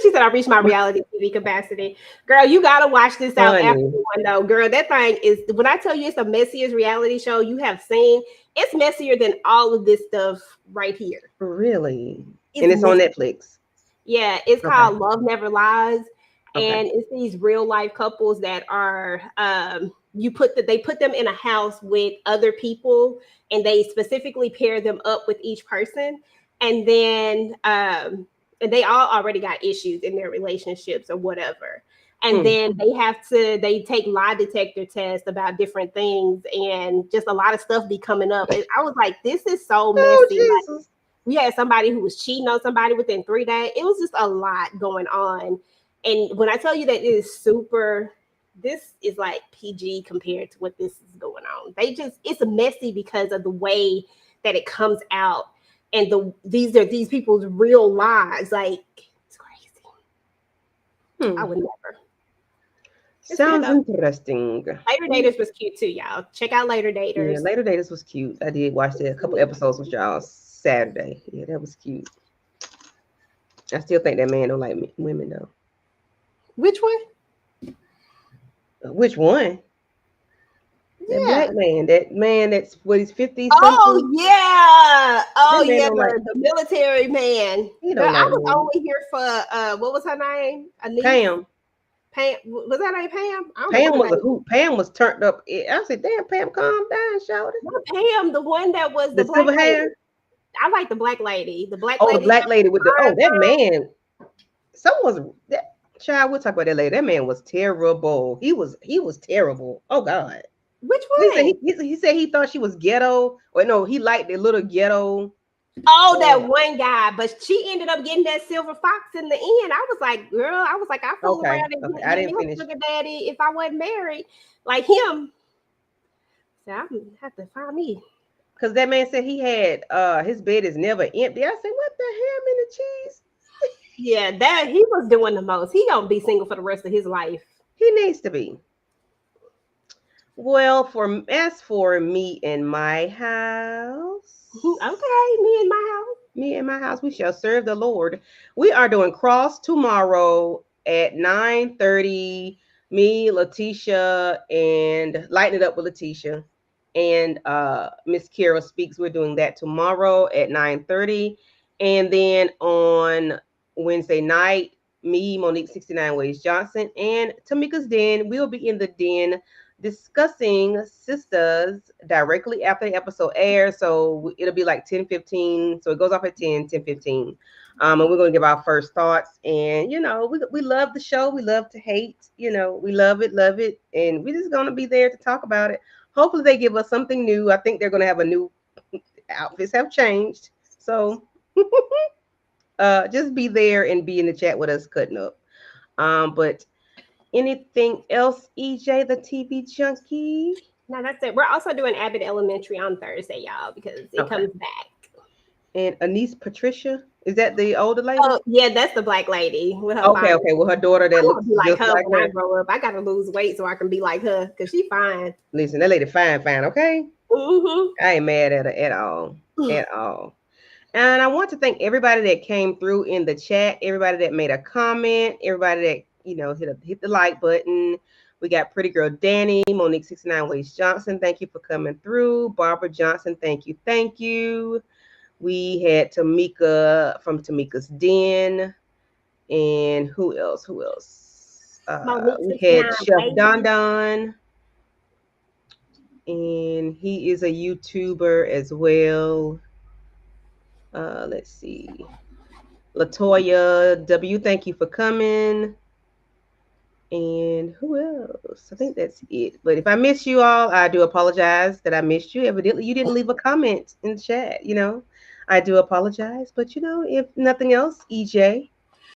She said, I reached my reality TV capacity. Girl, you got to watch this South African one, though. Girl, that thing is, when I tell you it's the messiest reality show you have seen, it's messier than all of this stuff right here. Really? It's on Netflix. Yeah, it's called Love Never Lies. And it's these real life couples that are, they put them in a house with other people, and they specifically pair them up with each person. And then, and they all already got issues in their relationships or whatever. And then they take lie detector tests about different things, and just a lot of stuff be coming up. And I was like, this is so messy. Like, we had somebody who was cheating on somebody within 3 days. It was just a lot going on. And when I tell you that it is this is like PG compared to what this is going on. It's messy because of the way that it comes out. And these are these people's real lives. Like, it's crazy. I would never. It's good Sounds though. interesting. Later Daters was cute too, y'all. Check out Later Yeah, Daters. Later Daters was cute. I did watch a couple episodes with y'all Saturday. Yeah, that was cute. I still think that man don't like women though. Which one? Which one? That Yeah. black man. That man that's what he's 50 Oh something. yeah. Oh That man yeah, don't like- the military man. He Girl, don't I like was women. only here for what was her name? Anise? Pam. Pam, was that name Pam? I don't Pam know was her a name. hoot. Pam was turned up. I said, damn, Pam, calm down, shouted. Not Pam, the one that was The the black silver lady. hair. I like the black lady. The black Oh, lady. the black lady with the Iron that Girl. man. Someone's that child. We'll talk about that later. That man was terrible. He was terrible. Oh God. Which He said one? he said he thought she was ghetto. Or no, he liked the little ghetto. Oh, that one guy, but she ended up getting that silver fox in the end. I was like, girl, I fool Okay, around and okay. I get didn't me a finish. sugar daddy if I wasn't married like him. So I'm gonna have to find me. Because that man said he had his bed is never empty. I said, what the ham and the cheese? Yeah, that he was doing the most. He gonna be single for the rest of his life. He needs to be. Well, as for me and my house. Okay, me in my house. Me and my house, we shall serve the Lord. We are doing cross tomorrow at 9:30. Me, Letitia, and Lighten It Up with Letitia. And Miss Kira Speaks. We're doing that tomorrow at 9:30. And then on Wednesday night, me, Monique 69 Ways Johnson, and Tamika's Den. We'll be in the den discussing sisters directly after the episode airs. So it'll be like 10:15. So it goes off at 10:15. And we're going to give our first thoughts. And, you know, we love the show. We love to hate. You know, we love it. And we're just going to be there to talk about it. Hopefully they give us something new. I think they're going to have a new outfits have changed. So just be there and be in the chat with us cutting up. But anything else, EJ, the TV junkie? No, that's it. We're also doing Abbott Elementary on Thursday, y'all, because it comes back. And Anise Patricia, is that the older lady? Oh, yeah, that's the black lady with her. Okay. Well, her daughter that looks be like just her like when her. I grow up. I gotta lose weight so I can be like her because she fine. Listen, that lady fine, okay? Mm-hmm. I ain't mad at her at all. At all. And I want to thank everybody that came through in the chat, everybody that made a comment, everybody that, you know, hit the like button. We got Pretty Girl Danny, Monique 69 Ways Johnson. Thank you for coming through. Barbara Johnson, thank you. We had Tamika from Tamika's Den. And who else? We had Chef Don Don. And he is a YouTuber as well. Let's see. Latoya W, thank you for coming. And who else? I think that's it. But if I miss you all, I do apologize that I missed you. Evidently, you didn't leave a comment in the chat. You know, I do apologize. But you know, if nothing else, EJ,